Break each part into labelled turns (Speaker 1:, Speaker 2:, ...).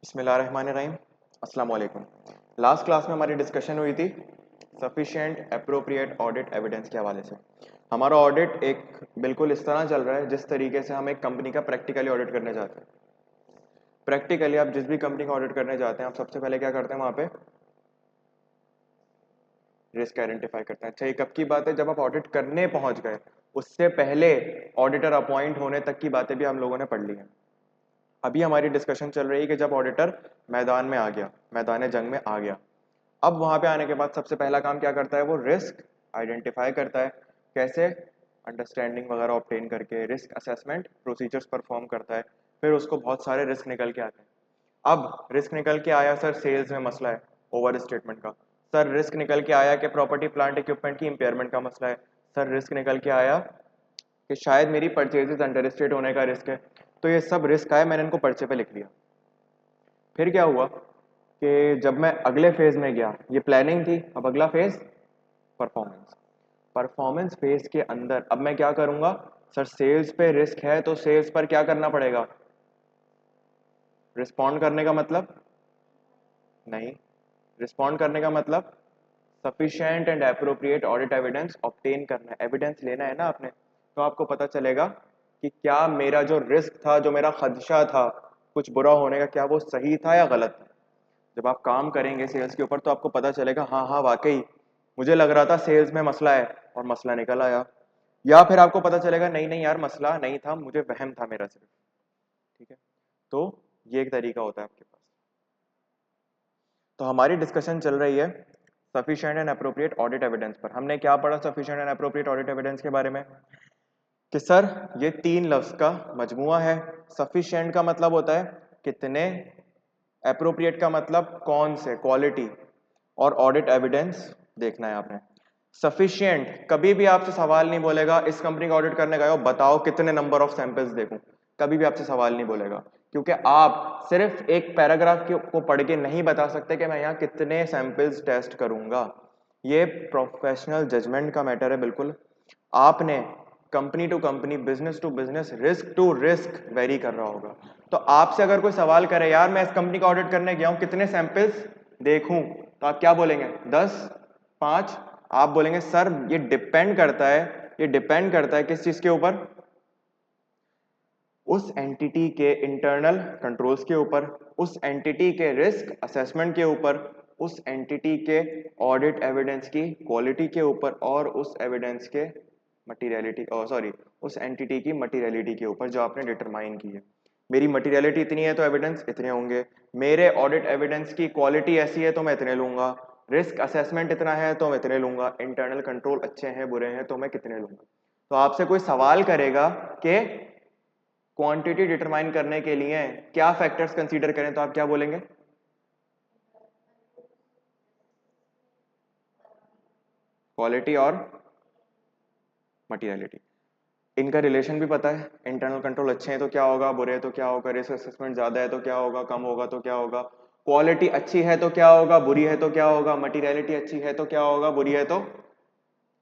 Speaker 1: बिस्मिल्लाहिर्रहमानिर्रहीम। अस्सलाम वालेकुम। लास्ट क्लास में हमारी डिस्कशन हुई थी सफिशिएंट अप्रोप्रिएट ऑडिट एविडेंस के हवाले से। हमारा ऑडिट एक बिल्कुल इस तरह चल रहा है जिस तरीके से हम एक कंपनी का प्रैक्टिकली ऑडिट करने जाते हैं। प्रैक्टिकली आप जिस भी कंपनी का ऑडिट करने जाते हैं, आप सबसे पहले क्या करते हैं? वहाँ पे रिस्क आइडेंटिफाई करते हैं। अच्छा, ये कब की बात है? जब आप ऑडिट करने पहुंच गए, उससे पहले ऑडिटर अपॉइंट होने तक की बातें भी हम लोगों ने पढ़ ली हैं। अभी हमारी डिस्कशन चल रही है कि जब ऑडिटर मैदान में आ गया, मैदान जंग में आ गया, अब वहां पे आने के बाद सबसे पहला काम क्या करता है? वो रिस्क आइडेंटिफाई करता है। कैसे? अंडरस्टैंडिंग वगैरह ऑब्टेन करके रिस्क असेसमेंट प्रोसीजर्स परफॉर्म करता है। फिर उसको बहुत सारे रिस्क निकल के आते हैं। अब रिस्क निकल के आया सर, सेल्स में मसला है ओवर स्टेटमेंट का। सर रिस्क निकल के आया कि प्रॉपर्टी प्लांट इक्विपमेंट की इंपेयरमेंट का मसला है। सर रिस्क निकल के आया कि शायद मेरी परचेजेस अंडर स्टेट होने का रिस्क है। तो ये सब रिस्क आए, मैंने इनको पर्चे पे लिख लिया। फिर क्या हुआ कि जब मैं अगले फेज में गया, ये प्लानिंग थी, अब अगला फेज परफॉर्मेंस। परफॉर्मेंस फेज के अंदर अब मैं क्या करूंगा? सर सेल्स पे रिस्क है तो सेल्स पर क्या करना पड़ेगा? रिस्पॉन्ड करने का मतलब नहीं, रिस्पॉन्ड करने का मतलब sufficient and appropriate audit evidence obtain करना है। एविडेंस लेना है ना आपने, तो आपको पता चलेगा कि क्या मेरा जो रिस्क था, जो मेरा खदशा था कुछ बुरा होने का, क्या वो सही था या गलत था। जब आप काम करेंगे सेल्स के ऊपर तो आपको पता चलेगा हाँ हाँ वाकई मुझे लग रहा था सेल्स में मसला है और मसला निकल आया। या फिर आपको पता चलेगा नहीं नहीं यार, मसला नहीं था, मुझे वहम था मेरा सिर्फ। ठीक है, तो ये एक तरीका होता है आपके पास। तो हमारी डिस्कशन चल रही है sufficient and appropriate audit evidence पर। हमने क्या पढ़ा sufficient and appropriate audit evidence के बारे में? कि सर ये तीन लफ्ज का मजमुआ है। सफिशिएंट का मतलब होता है कितने, अप्रोप्रिएट का मतलब कौन से, क्वालिटी, और ऑडिट एविडेंस देखना है आपने। सफिशिएंट कभी भी आपसे सवाल नहीं बोलेगा इस कंपनी का ऑडिट करने गए हो बताओ कितने नंबर ऑफ सैंपल्स देखूं, कभी भी आपसे सवाल नहीं बोलेगा, क्योंकि आप सिर्फ एक पैराग्राफ को पढ़ के नहीं बता सकते कि मैं यहाँ कितने सैंपल्स टेस्ट करूंगा। ये प्रोफेशनल जजमेंट का मैटर है। बिल्कुल आपने company to company, business to business, risk to risk vary कर रहा होगा। तो आपसे अगर कोई सवाल करे यार मैं इस कंपनी का ऑडिट करने गया हूं कितने सैंपल्स देखूं, तो आप क्या बोलेंगे? 10, 5? आप बोलेंगे सर ये डिपेंड करता है, ये डिपेंड करता है किस चीज के ऊपर? उस एंटिटी के इंटरनल कंट्रोल्स के ऊपर, उस एंटिटी के रिस्क असेसमेंट के ऊपर, उस एंटिटी के ऑडिट एविडेंस की क्वालिटी के ऊपर, और उस एविडेंस के मटीरियलिटी, सॉरी, उस एंटिटी की मटीरियलिटी के ऊपर जो आपने डिटरमाइन की है। मेरी मटीरियलिटी इतनी है तो एविडेंस इतने होंगे, मेरे ऑडिट एविडेंस की क्वालिटी ऐसी है तो मैं इतने लूंगा, रिस्क असेसमेंट इतना है तो मैं इतने लूंगा, इंटरनल कंट्रोल अच्छे हैं बुरे हैं तो मैं कितने लूंगा। तो आपसे कोई सवाल करेगा कि क्वांटिटी डिटरमाइन करने के लिए क्या फैक्टर्स कंसीडर करें, तो आप क्या बोलेंगे? क्वालिटी और मटीरियलिटी। इनका रिलेशन भी पता है, इंटरनल कंट्रोल अच्छे हैं तो क्या होगा, बुरे हैं तो क्या होगा, रिस्क असेसमेंट ज्यादा है तो क्या होगा, कम होगा तो क्या होगा, क्वालिटी अच्छी है तो क्या होगा, बुरी है तो क्या होगा, मटीरियलिटी अच्छी है तो क्या होगा, बुरी है तो।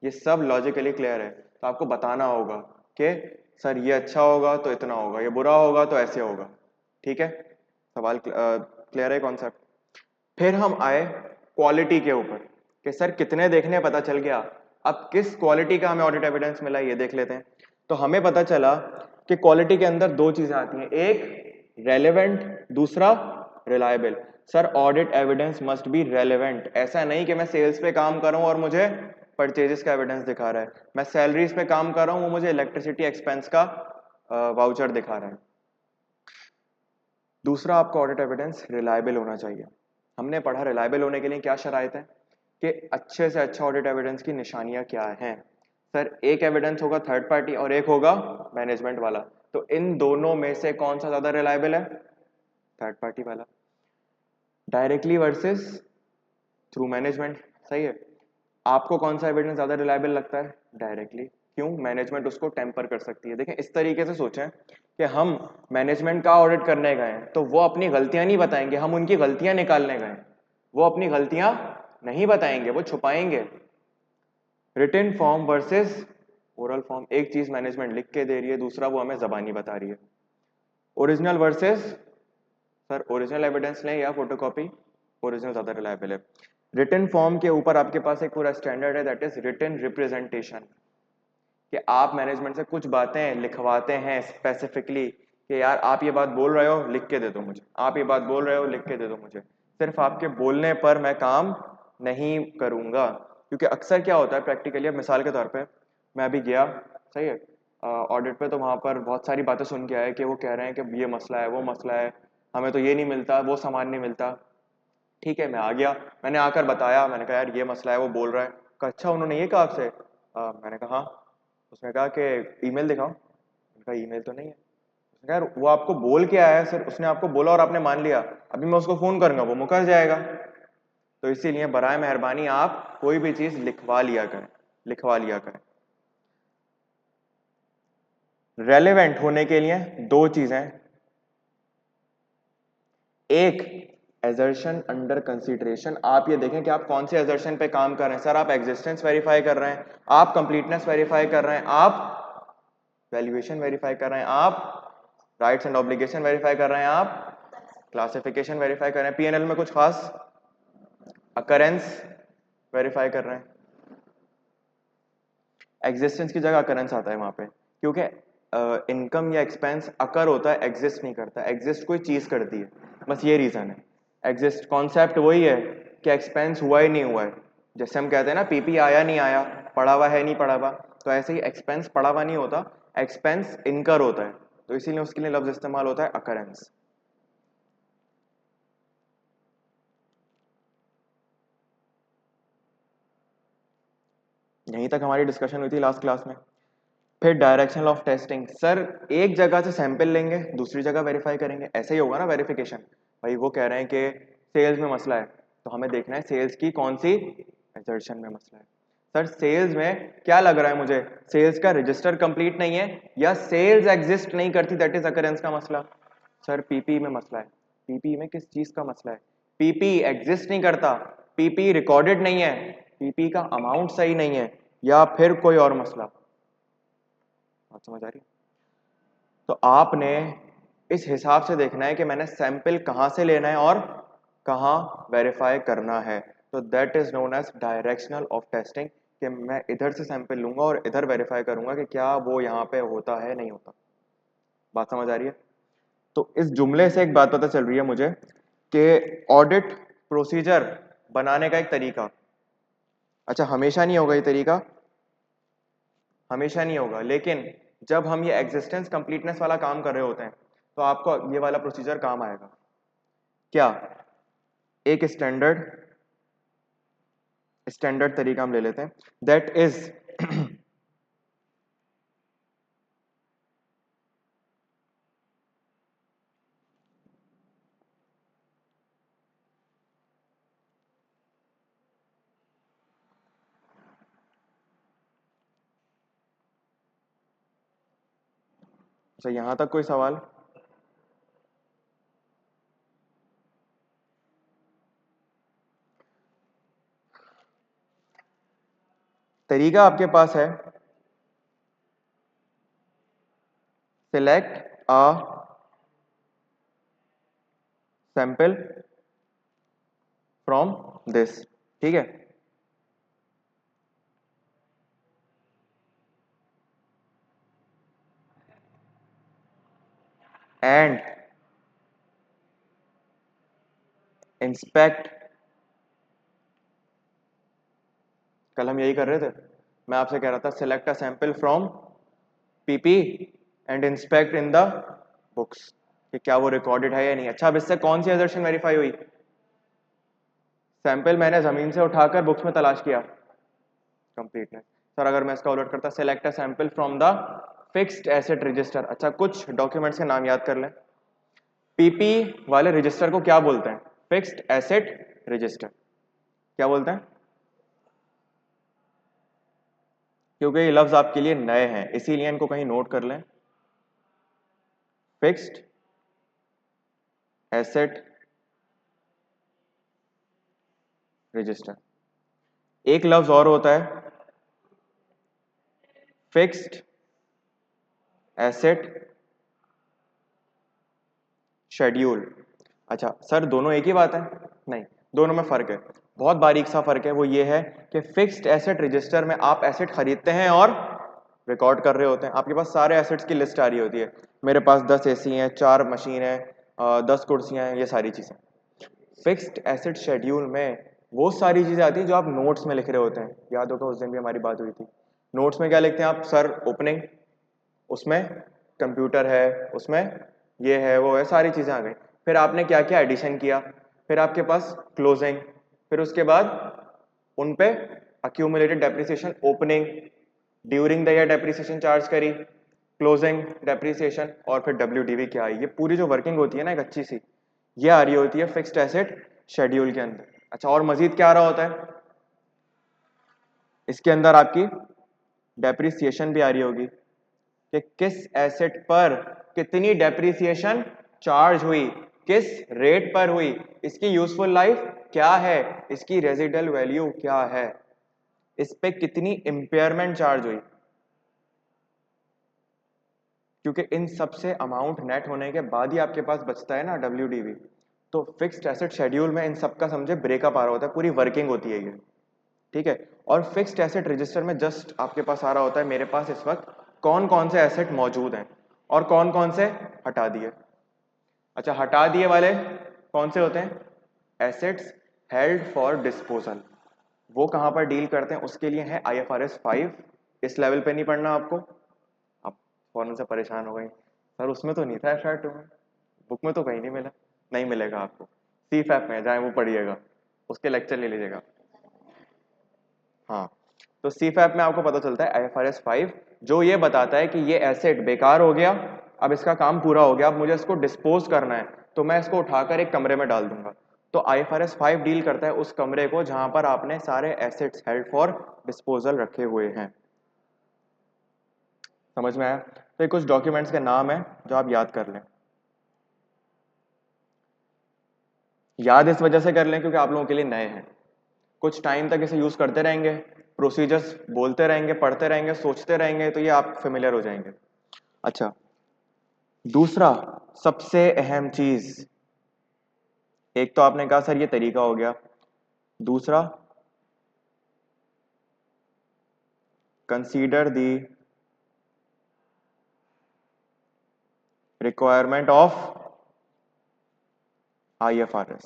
Speaker 1: ये सब लॉजिकली क्लियर है, तो आपको बताना होगा कि सर ये अच्छा होगा तो इतना होगा, ये बुरा होगा तो ऐसे होगा। ठीक है, सवाल क्लियर है कॉन्सेप्ट? फिर हम आए क्वालिटी के ऊपर कि सर कितने देखने पता चल गया, अब किस क्वालिटी का हमें ऑडिट एविडेंस मिला ये देख लेते हैं। तो हमें पता चला कि क्वालिटी के अंदर दो चीजें आती हैं, एक रेलेवेंट, दूसरा reliable. Sir audit evidence must be relevant, ऐसा नहीं कि मैं सेल्स पे काम कर रहा हूं और मुझे परचेजेस का एविडेंस दिखा रहा है, मैं सैलरीज पे काम कर रहा हूं वो मुझे इलेक्ट्रिसिटी एक्सपेंस का वाउचर दिखा रहा है। दूसरा आपका ऑडिट एविडेंस रिलायबल होना चाहिए। हमने पढ़ा रिलायबल होने के लिए क्या शराइत है, कि अच्छे से अच्छा ऑडिट एविडेंस की निशानियां क्या हैं। सर एक एविडेंस होगा थर्ड पार्टी और एक होगा मैनेजमेंट वाला, तो इन दोनों में से कौन सा ज्यादा रिलायबल है? थर्ड पार्टी वाला। डायरेक्टली वर्सेस थ्रू मैनेजमेंट, सही है। आपको कौन सा एविडेंस ज्यादा रिलायबल लगता है? डायरेक्टली। क्यों? मैनेजमेंट उसको टेम्पर कर सकती है। देखें इस तरीके से सोचें कि हम मैनेजमेंट का ऑडिट करने गए हैं तो वो अपनी गलतियां नहीं बताएंगे, हम उनकी गलतियां निकालने गए। वो अपनी गलतियां नहीं बताएंगे, वो छुपाएंगे। Written form versus oral form, एक चीज मैनेजमेंट लिख के दे रही है, दूसरा वो हमें जबानी बता रही है। Original versus sir original evidence लें या फोटोकॉपी? ओरिजिनल ज़्यादा रिलायबल है। रिटन फॉर्म के ऊपर आपके पास एक पूरा स्टैंडर्ड है, दैट इज रिटन रिप्रेजेंटेशन, कि आप मैनेजमेंट से कुछ बातें लिखवाते हैं स्पेसिफिकली कि यार आप ये बात बोल रहे हो, लिख के दे दो मुझे, आप ये बात बोल रहे हो, लिख के दे दो मुझे। सिर्फ आपके बोलने पर मैं काम नहीं करूँगा, क्योंकि अक्सर क्या होता है प्रैक्टिकली, अब मिसाल के तौर पे मैं अभी गया, सही है, ऑडिट पे, तो वहाँ पर बहुत सारी बातें सुन के आए कि वो कह रहे हैं कि ये मसला है, वो मसला है, हमें तो ये नहीं मिलता, वो सामान नहीं मिलता। ठीक है, मैं आ गया, मैंने आकर बताया, मैंने कहा यार ये मसला है, वो बोल रहा है। कहा अच्छा उन्होंने ये कहा आपसे? मैंने कहा हाँ। उसने कहा कि ईमेल दिखाओ। मैंने कहा ईमेल तो नहीं है। उसने कहा यार वो आपको बोल के आया है सर, उसने आपको बोला और आपने मान लिया, अभी मैं उसको फोन करूंगा वो मुकर जाएगा। तो इसीलिए बराए मेहरबानी आप कोई भी चीज लिखवा लिया करें, लिखवा लिया करें। रेलेवेंट होने के लिए दो चीजें, एक एजर्शन अंडर कंसीडरेशन, आप ये देखें कि आप कौन से एजर्शन पे काम कर रहे हैं। सर आप एग्जिस्टेंस वेरीफाई कर रहे हैं, आप कंप्लीटनेस वेरीफाई कर रहे हैं, आप वैल्यूएशन वेरीफाई कर रहे हैं, आप राइट्स एंड ऑब्लिगेशन वेरीफाई कर रहे हैं, आप क्लासिफिकेशन वेरीफाई कर रहे हैं, पीएनएल में कुछ खास अकरेंस वेरीफाई कर रहे हैं। एग्जिस्टेंस की जगह अकरेंस आता है वहां पे, क्योंकि इनकम या एक्सपेंस अकर होता है, एग्जिस्ट नहीं करता। एग्जिस्ट कोई चीज करती है, बस ये रीजन है। एग्जिस्ट कॉन्सेप्ट वही है कि एक्सपेंस हुआ ही नहीं हुआ है। जैसे हम कहते हैं ना पीपी आया नहीं आया, पड़ा हुआ है नहीं पड़ा हुआ, तो ऐसे ही एक्सपेंस पड़ा हुआ नहीं होता, एक्सपेंस इनकर होता है, तो इसीलिए उसके लिए लफ्ज इस्तेमाल होता है अकरेंस। यहीं तक हमारी डिस्कशन हुई थी लास्ट क्लास में। फिर डायरेक्शन ऑफ टेस्टिंग, सर एक जगह से सैंपल लेंगे, दूसरी जगह वेरीफाई करेंगे, ऐसे ही होगा ना वेरिफिकेशन। भाई वो कह रहे हैं कि सेल्स में मसला है, तो हमें देखना है सेल्स की कौन सी एजर्शन में मसला है। सर सेल्स में क्या लग रहा है मुझे, सेल्स का रजिस्टर कंप्लीट नहीं है या सेल्स एग्जिस्ट नहीं करती, दैट इज अकरेंस का मसला। सर पीपी में मसला है, पीपी में किस चीज का मसला है? पीपी एग्जिस्ट नहीं करता, पीपी रिकॉर्डेड नहीं है, पीपी का अमाउंट सही नहीं है, या फिर कोई और मसला। बात समझ आ रही है? तो आपने इस हिसाब से देखना है कि मैंने सैंपल कहाँ से लेना है और कहाँ वेरीफाई करना है। तो that is known as directional of testing, कि मैं इधर से सैंपल लूंगा और इधर वेरीफाई करूंगा कि क्या वो यहाँ पे होता है नहीं होता। बात समझ आ रही है? तो इस जुमले से एक बात पता चल रही है मुझे कि ऑडिट प्रोसीजर बनाने का एक तरीका, अच्छा हमेशा नहीं होगा ये तरीका, हमेशा नहीं होगा, लेकिन जब हम ये एग्जिस्टेंस कंप्लीटनेस वाला काम कर रहे होते हैं तो आपको ये वाला प्रोसीजर काम आएगा। क्या? एक स्टैंडर्ड स्टैंडर्ड तरीका हम ले लेते हैं, दैट इज अच्छा यहां तक कोई सवाल? तरीका आपके पास है, select a sample from this, ठीक है, एंड इंस्पेक्ट। कल हम यही कर रहे थे, मैं आपसे कह रहा था select a sample from PP and inspect in the books, कि क्या वो रिकॉर्डेड है या नहीं। अच्छा अब इससे कौन सी असर्शन वेरीफाई हुई? सैंपल मैंने जमीन से उठाकर बुक्स में तलाश किया, कंप्लीटनेस। सर अगर मैं इसका उलट करता, select a sample from the fixed asset register, अच्छा कुछ डॉक्यूमेंट्स के नाम याद कर लें। पीपी वाले रजिस्टर को क्या बोलते हैं? Fixed asset register. क्या बोलते हैं? क्योंकि ये लफ्ज आपके लिए नए हैं इसीलिए इनको कहीं नोट कर लें। Fixed asset register. एक लफ्ज और होता है, फिक्स्ड एसेट शेड्यूल। अच्छा सर दोनों एक ही बात है? नहीं, दोनों में फर्क है, बहुत बारीक सा फर्क है। वो ये है कि फिक्स्ड एसेट रजिस्टर में आप एसेट खरीदते हैं और रिकॉर्ड कर रहे होते हैं, आपके पास सारे एसेट्स की लिस्ट आ रही होती है। मेरे पास 10 एसी हैं, 4 मशीन है, 10 कुर्सियां हैं, ये सारी चीजें। फिक्स्ड एसेट शेड्यूल में वो सारी चीजें आती हैं जो आप नोट्स में लिख रहे होते हैं। याद होगा उस दिन भी हमारी बात हुई थी। नोट्स में क्या लिखते हैं आप? सर ओपनिंग, उसमें कंप्यूटर है, उसमें ये है वो है, सारी चीजें आ गई। फिर आपने क्या किया? एडिशन किया। फिर आपके पास क्लोजिंग, फिर उसके बाद उन पे accumulated depreciation, opening, during the year depreciation charge करी, क्लोजिंग, डेप्रिसिएशन, और फिर डब्ल्यूडीवी क्या आई। ये पूरी जो वर्किंग होती है ना एक अच्छी सी, ये आ रही होती है फिक्स्ड एसेट शेड्यूल के अंदर। अच्छा, और मजीद क्या आ रहा होता है इसके अंदर? आपकी डेप्रिसिएशन भी आ रही होगी कि किस एसेट पर कितनी डेप्रिसिएशन चार्ज हुई, किस रेट पर हुई, इसकी यूजफुल लाइफ क्या है, इसकी रेजिडुअल वैल्यू क्या है, इस पे कितनी इंपेयरमेंट चार्ज हुई। क्योंकि इन सब से अमाउंट नेट होने के बाद ही आपके पास बचता है ना डब्ल्यूडीवी। तो फिक्स्ड एसेट शेड्यूल में इन सब का समझे ब्रेकअप आ रहा होता है, पूरी वर्किंग होती है ये, ठीक है। और फिक्स्ड एसेट रजिस्टर में जस्ट आपके पास आ रहा होता है मेरे पास इस वक्त कौन कौन से एसेट मौजूद हैं और कौन कौन से हटा दिए। अच्छा, हटा दिए वाले कौन से होते हैं? Assets held for disposal. वो कहां पर डील करते हैं? उसके लिए है IFRS 5। इस लेवल पे नहीं पढ़ना आपको, आप फौरन से परेशान हो गई, सर उसमें तो नहीं था FR 2 में, बुक में तो कहीं नहीं मिला। नहीं मिलेगा आपको, CFAP में जाए वो पढ़िएगा, उसके लेक्चर ले लीजिएगा। हाँ, तो CFAP में आपको पता चलता है IFRS 5 जो ये बताता है कि ये एसेट बेकार हो गया, अब इसका काम पूरा हो गया, अब मुझे इसको डिस्पोज करना है, तो मैं इसको उठाकर एक कमरे में डाल दूंगा। तो IFRS 5 डील करता है उस कमरे को जहां पर आपने सारे एसेट्स हेल्ड फॉर डिस्पोजल रखे हुए हैं। समझ में आया? तो ये कुछ डॉक्यूमेंट्स के नाम है जो आप याद कर लें। याद इस वजह से कर लें क्योंकि आप लोगों के लिए नए हैं, कुछ टाइम तक इसे यूज करते रहेंगे, प्रोसीजर्स बोलते रहेंगे, पढ़ते रहेंगे, सोचते रहेंगे, तो ये आप फेमिलियर हो जाएंगे। अच्छा, दूसरा सबसे अहम चीज, एक तो आपने कहा सर ये तरीका हो गया, दूसरा consider the requirement of IFRS।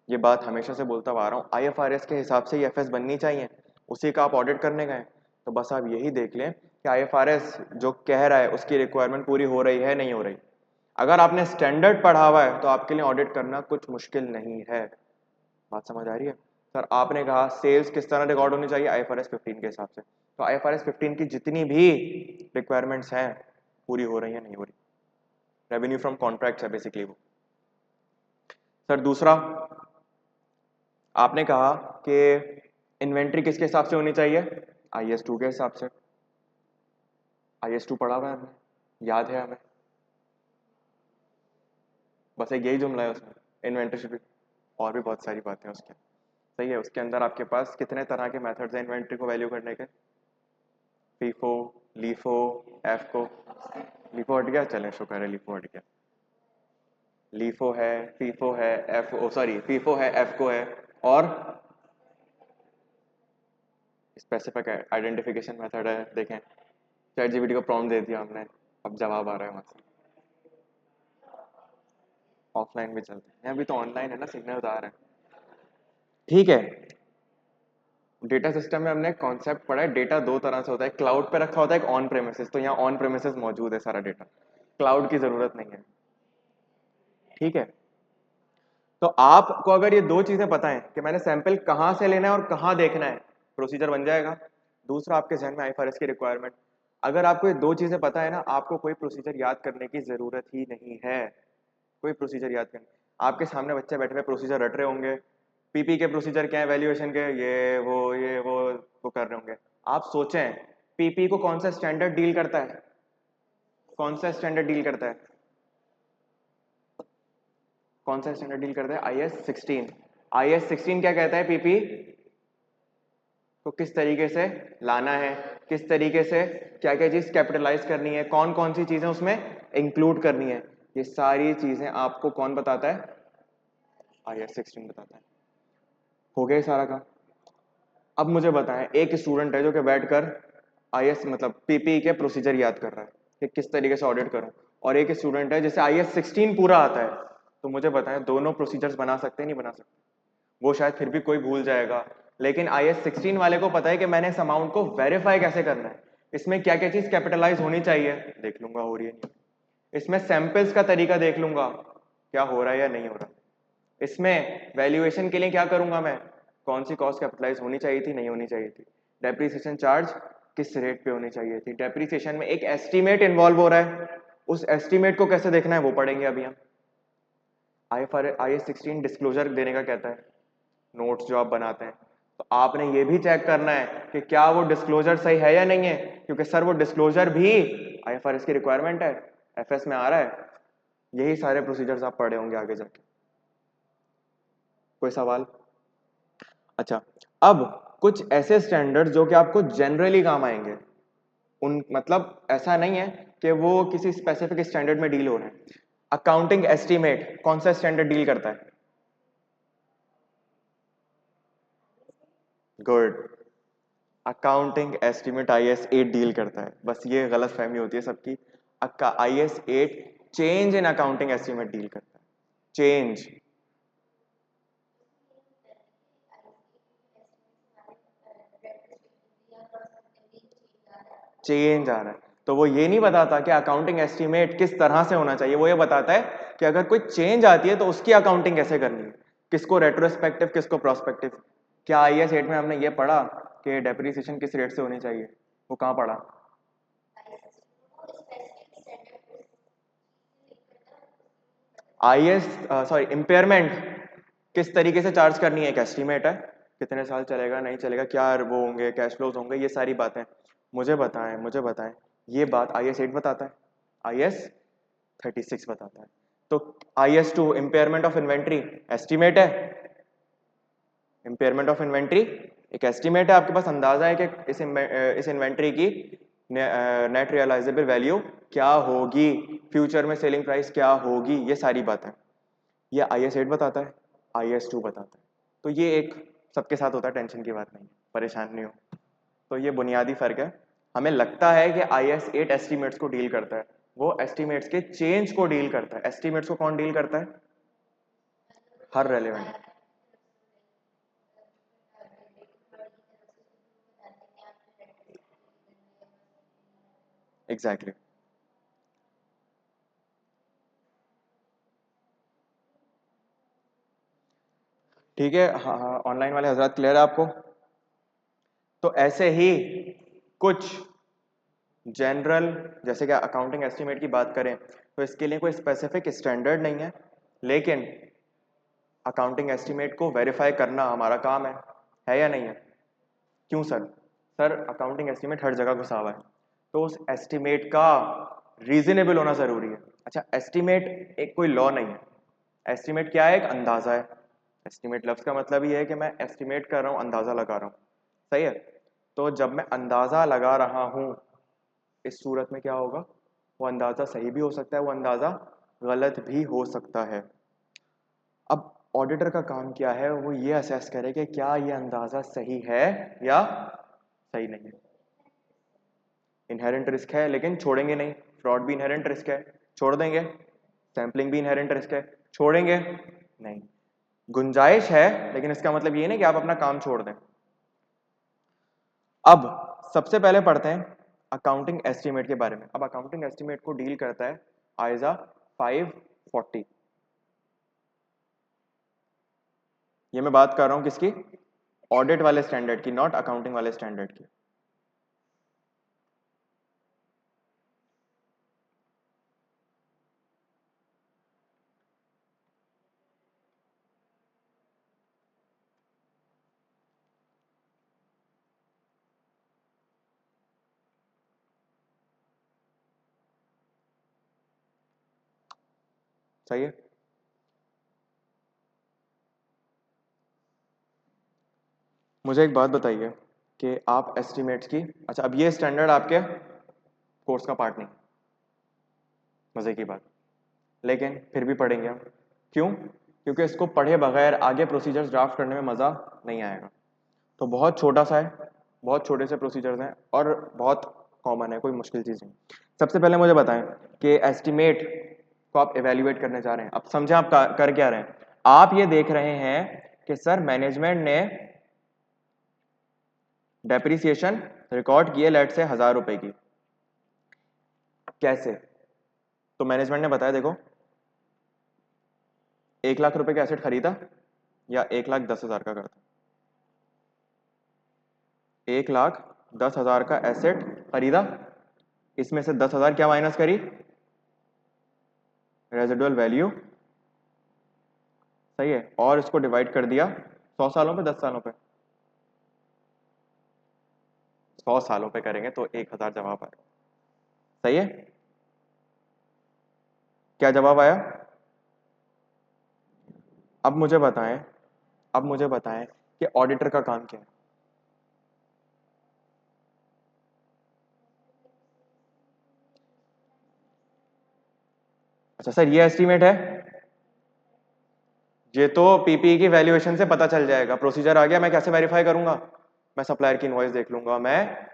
Speaker 1: ये बात हमेशा से बोलता आ रहा हूँ, IFRS के हिसाब से ही FS बननी चाहिए, उसी का आप ऑडिट करने गए, तो बस आप यही देख लें कि IFRS जो कह रहा है उसकी रिक्वायरमेंट पूरी हो रही है नहीं हो रही। अगर आपने स्टैंडर्ड पढ़ा हुआ है तो आपके लिए ऑडिट करना कुछ मुश्किल नहीं है। बात समझ आ रही है? सर आपने कहा सेल्स किस तरह रिकॉर्ड होनी चाहिए? IFRS 15 के हिसाब से, तो IFRS 15 की जितनी भी रिक्वायरमेंट्स हैं पूरी हो रही है नहीं हो रही। रेवेन्यू फ्रॉम कॉन्ट्रैक्ट्स है बेसिकली वो। सर दूसरा आपने कहा कि इन्वेंट्री किसके हिसाब से होनी चाहिए? IS2 के हिसाब से। IS2 पढ़ा हुआ है हमने, याद है हमें, बस एक यही जुमला है उसमें, इन्वेंट्री शिप, और भी बहुत सारी बातें हैं उसके। सही है, उसके अंदर आपके पास कितने तरह के मेथड्स हैं इन्वेंट्री को वैल्यू करने के? FIFO, LIFO, एफको। लीफो हट गया, चलें शुक्र है लीफो हट गया। लीफो है, फीफो है, एफ सॉरी फीफो है, एफको है, और स्पेसिफिक आइडेंटिफिकेशन मेथड है। देखें, चैट जीपीटी को प्रॉम्प्ट दे दिया हमने, अब जवाब आ रहा है वहां से। ऑफलाइन भी चलते हैं, अभी तो ऑनलाइन है ना, सिग्नल आ रहा है। ठीक है, डेटा सिस्टम में हमने कॉन्सेप्ट पढ़ा है, डेटा दो तरह से होता है, क्लाउड पे रखा होता है, एक ऑन प्रेमिसेस। तो यहाँ ऑन प्रेमिसेस मौजूद है सारा डेटा, क्लाउड की जरूरत नहीं है। ठीक है, तो आपको अगर ये दो चीजें पता है कि मैंने सैंपल कहाँ से लेना है और कहाँ देखना है, प्रोसीजर बन जाएगा। दूसरा आपके जहन में IFRS की रिक्वायरमेंट, अगर आपको ये दो चीजें पता है ना, आपको कोई प्रोसीजर याद करने की जरूरत ही नहीं है। कोई प्रोसीजर याद करने, आपके सामने बच्चे बैठे हुए प्रोसीजर रट रहे होंगे, PP के प्रोसीजर क्या है, वैल्यूएशन के, ये वो कर रहे होंगे। आप सोचें PP को कौन सा स्टैंडर्ड डील करता है? कौन सा स्टैंडर्ड डील करता है? कौन सा स्टैंडर्ड डील करता है? IS16। IS16 क्या कहता है? PP को किस तरीके से लाना है, किस तरीके से क्या क्या चीज कैपिटलाइज करनी है, कौन कौन सी चीजें उसमें इंक्लूड करनी है, ये सारी चीजें आपको कौन बताता है? IS-16 बताता है। हो गया ये सारा काम। अब मुझे बताएं, एक स्टूडेंट है जो कि बैठकर IS मतलब PPE के प्रोसीजर याद कर रहा है कि किस तरीके से ऑडिट करूं, और एक स्टूडेंट है जिसे IS-16 पूरा आता है, तो मुझे बताएं दोनों प्रोसीजर्स बना सकते हैं नहीं बना सकते? वो शायद फिर भी कोई भूल जाएगा, लेकिन IS-16 वाले को पता है कि मैंने इस अमाउंट को वेरीफाई कैसे करना है, इसमें क्या क्या चीज कैपिटलाइज होनी चाहिए, देख लूंगा हो रही है नहीं, इसमें सैंपल्स का तरीका देख लूंगा क्या हो रहा है या नहीं हो रहा, इसमें वैल्यूएशन के लिए क्या करूंगा मैं, कौन सी कॉस्ट कैपिटलाइज होनी चाहिए थी नहीं होनी चाहिए थी, डेप्रीसिएशन चार्ज किस रेट पे होनी चाहिए थी, डेप्रीसिएशन में एक एस्टीमेट इन्वॉल्व हो रहा है, उस एस्टीमेट को कैसे देखना है वो पढ़ेंगे अभी हम। IS-16 डिस्क्लोजर देने का कहता है, नोट्स जो आप बनाते हैं, तो आपने ये भी चेक करना है कि क्या वो डिस्क्लोजर सही है या नहीं है, क्योंकि सर वो डिस्क्लोजर भी IFRS की रिक्वायरमेंट है, FS में आ रहा है। यही सारे प्रोसीजर्स आप पढ़े होंगे आगे जाके। कोई सवाल? अच्छा, अब कुछ ऐसे स्टैंडर्ड जो कि आपको जनरली काम आएंगे, उन मतलब ऐसा नहीं है कि वो किसी स्पेसिफिक स्टैंडर्ड में डील हो रहे हैं। अकाउंटिंग एस्टीमेट कौन सा स्टैंडर्ड डील करता है? Good, accounting estimate IS-8 deal करता है, बस ये गलत फहमी होती है सबकी। IS-8 change in accounting estimate deal करता है, चेंज। चेंज आ रहा है, तो वो ये नहीं बताता कि अकाउंटिंग एस्टीमेट किस तरह से होना चाहिए, वो ये बताता है कि अगर कोई चेंज आती है तो उसकी अकाउंटिंग कैसे करनी है, किसको रेट्रोस्पेक्टिव किसको प्रोस्पेक्टिव। क्या IS-8 में हमने ये पढ़ा कि डेप्रिसिएशन किस रेट से होनी चाहिए? वो कहाँ पढ़ा? इम्पेयरमेंट किस तरीके से चार्ज करनी है, एक एस्टीमेट है, कितने साल चलेगा नहीं चलेगा, क्या वो होंगे, कैश फ्लोज होंगे, ये सारी बातें मुझे बताएं, ये बात IS-8 बताता है, IS-36 बताता है। तो IS-2 impairment of inventory estimate है, इम्पेयरमेंट ऑफ इन्वेंट्री एक एस्टीमेट है, आपके पास अंदाजा है कि इस इन्वेंट्री की नेट रियलाइजेबल वैल्यू क्या होगी, फ्यूचर में सेलिंग प्राइस क्या होगी, ये सारी बातें ये IS-8 बताता है, IS-2 बताता है। तो ये एक सबके साथ होता है, टेंशन की बात नहीं, परेशान नहीं हो। तो ये बुनियादी फर्क है। हमें लगता है कि IS-8 एस्टीमेट्स को डील करता है, वो एस्टीमेट्स के चेंज को डील करता है। एस्टीमेट्स को कौन डील करता है? हर रेलेवेंट। एग्जैक्टली। ठीक है, हाँ हाँ, ऑनलाइन वाले हजरात क्लियर है आपको? तो ऐसे ही कुछ जनरल, जैसे कि अकाउंटिंग एस्टीमेट की बात करें तो इसके लिए कोई स्पेसिफिक स्टैंडर्ड नहीं है, लेकिन अकाउंटिंग एस्टीमेट को वेरीफाई करना हमारा काम है या नहीं है? क्यों सर? सर अकाउंटिंग एस्टीमेट हर जगह घुसा हुआ है, तो उस एस्टीमेट का रीजनेबल होना जरूरी है। अच्छा, एस्टीमेट एक कोई लॉ नहीं है, एस्टीमेट क्या है? एक अंदाजा है। एस्टीमेट लफ्ज का मतलब ही है कि मैं एस्टीमेट कर रहा हूँ, अंदाजा लगा रहा हूँ, सही है। तो जब मैं अंदाजा लगा रहा हूँ, इस सूरत में क्या होगा, वो अंदाजा सही भी हो सकता है, वो अंदाजा गलत भी हो सकता है। अब ऑडिटर का काम क्या है, वो ये असेस करे कि क्या ये अंदाजा सही है या सही नहीं है। इनहेरेंट रिस्क है, लेकिन छोड़ेंगे नहीं, फ्रॉड भी इनहेरेंट रिस्क है, छोड़ देंगे, सैम्पलिंग भी इनहेरेंट रिस्क है, छोड़ेंगे नहीं, गुंजाइश है, लेकिन इसका मतलब ये नहीं कि आप अपना काम छोड़ दें। अब सबसे पहले पढ़ते हैं अकाउंटिंग एस्टीमेट के बारे में। अब अकाउंटिंग एस्टीमेट को डील करता है आइजा 540। ये मैं बात कर रहा हूं किसकी? ऑडिट वाले स्टैंडर्ड की, नॉट अकाउंटिंग वाले स्टैंडर्ड की। सही है। मुझे एक बात बताइए कि आप एस्टिमेट्स की, अच्छा अब ये स्टैंडर्ड आपके कोर्स का पार्ट नहीं, मजे की बात, लेकिन फिर भी पढ़ेंगे हम। क्यों? क्योंकि इसको पढ़े बगैर आगे प्रोसीजर्स ड्राफ्ट करने में मज़ा नहीं आएगा। तो बहुत छोटा सा है, बहुत छोटे से प्रोसीजर्स हैं और बहुत कॉमन है, कोई मुश्किल चीज़ नहीं। सबसे पहले मुझे बताएं कि एस्टिमेट को आप एवेल्युएट करने जा रहे हैं। अब समझें आप कर क्या रहे हैं। आप ये देख रहे हैं कि सर मैनेजमेंट ने डेप्रिसिएशन रिकॉर्ड किए लेट से 1000 रुपए की। कैसे? तो मैनेजमेंट ने बताया देखो 1 लाख रुपए का एसेट खरीदा या 1,10,000 का करता। 1,10,000 का एसेट खरीदा, इसमें से 10,000 क्या माइनस करी? Residual value. सही है। और इसको डिवाइड कर दिया 100 सालों पे, 10 सालों पे। 100 सालों पे करेंगे तो 1,000 जवाब आएगा। सही है। क्या जवाब आया? अब मुझे बताएं, अब मुझे बताएं कि ऑडिटर का काम क्या है। अच्छा सर ये एस्टीमेट है, ये तो पीपीई की वैल्यूएशन से पता चल जाएगा। प्रोसीजर आ गया, मैं कैसे वेरीफाई करूंगा? मैं सप्लायर की इनवॉइस देख लूंगा, मैं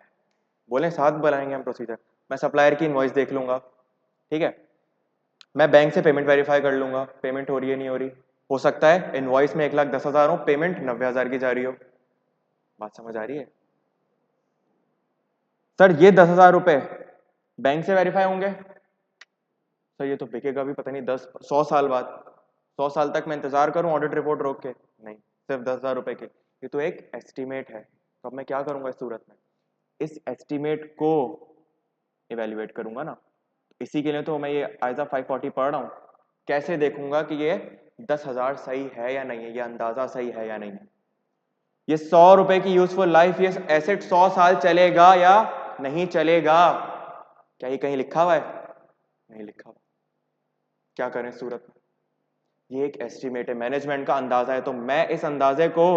Speaker 1: बोले साथ बनाएंगे हम प्रोसीजर। मैं सप्लायर की इनवॉइस देख लूंगा, ठीक है। मैं बैंक से पेमेंट वेरीफाई कर लूंगा, पेमेंट हो रही है नहीं हो रही। हो सकता है इनवॉइस में 1,10,000 हो, पेमेंट 90,000 की जा रही हो। बात समझ आ रही है? सर ये 10,000 रुपए बैंक से वेरीफाई होंगे? सर ये तो बिकेगा भी पता नहीं 100 साल बाद। 100 साल तक मैं इंतजार करूं ऑडिट रिपोर्ट रोक के? नहीं, सिर्फ 10,000 रुपए के। ये तो एक एस्टीमेट है। तो अब मैं क्या करूंगा इस सूरत में? इस एस्टीमेट को इवेल्युएट करूंगा ना। इसी के लिए तो मैं ये आयजा 540 पढ़ रहा हूँ। कैसे देखूंगा कि ये 10,000 सही है या नहीं है, ये अंदाजा सही है या नहीं है। ये 100 रुपए की यूजफुल लाइफ, ये एसेट 100 साल चलेगा या नहीं चलेगा? क्या ये कहीं लिखा हुआ है? नहीं लिखा हुआ। क्या करें इस सूरत में? ये एक एस्टिमेट है, मैनेजमेंट का अंदाजा है, तो मैं इस अंदाजे को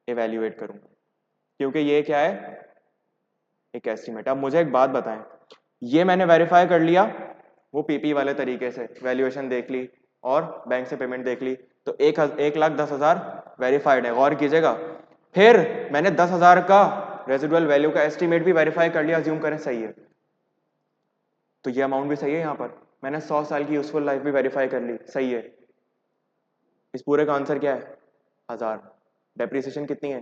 Speaker 1: इवेल्युएट करूंगा क्योंकि ये क्या है? एक एस्टिमेट। अब मुझे एक बात बताएं, ये मैंने वेरीफाई कर लिया, वो पीपी वाले तरीके से वैल्यूएशन देख ली और बैंक से पेमेंट देख ली, तो 1,10,000 वेरीफाइड है। गौर कीजिएगा। फिर मैंने 10,000 का रेजिडुअल वैल्यू का एस्टिमेट भी वेरीफाई कर लिया, अज्यूम करें सही है, तो ये अमाउंट भी सही है। यहाँ पर मैंने 100 साल की यूजफुल लाइफ भी वेरीफाई कर ली, सही है। इस पूरे का आंसर क्या है? 1000। डेप्रिसिएशन कितनी है?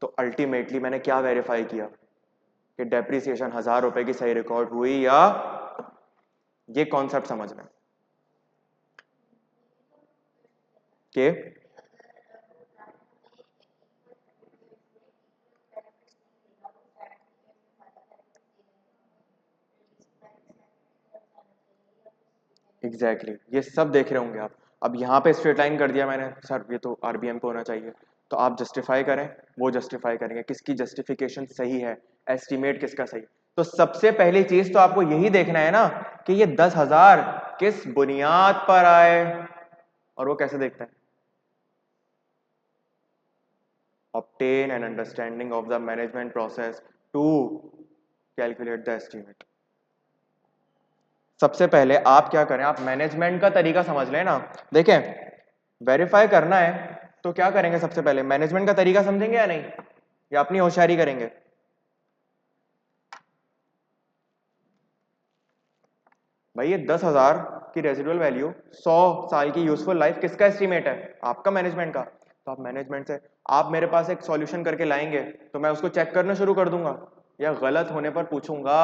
Speaker 1: तो अल्टीमेटली मैंने क्या वेरीफाई किया कि डेप्रिसिएशन 1000 रुपए की सही रिकॉर्ड हुई या? ये कॉन्सेप्ट समझ में कि एग्जैक्टली ये सब देख रहे होंगे आप। अब यहाँ पे स्ट्रेट लाइन कर दिया मैंने, सर ये तो आरबीएम पे होना चाहिए, तो आप जस्टिफाई करें, वो जस्टिफाई करेंगे किसकी जस्टिफिकेशन सही है, एस्टिमेट किसका सही। तो सबसे पहली चीज तो आपको यही देखना है ना कि ये 10,000 किस बुनियाद पर आए, और वो कैसे देखते हैं? obtain an understanding of the management process to calculate the estimate। सबसे पहले आप क्या करें, आप मैनेजमेंट का तरीका समझ लें ना। देखें वेरीफाई करना है तो क्या करेंगे? सबसे पहले मैनेजमेंट का तरीका समझेंगे या नहीं, या अपनी होशियारी करेंगे? भाई ये 10,000 की रेजिडुअल वैल्यू 100 साल की यूजफुल लाइफ किसका एस्टीमेट है? आपका, मैनेजमेंट का। तो आप मैनेजमेंट से आप मेरे पास एक सॉल्यूशन करके लाएंगे तो मैं उसको चेक करना शुरू कर दूंगा, या गलत होने पर पूछूंगा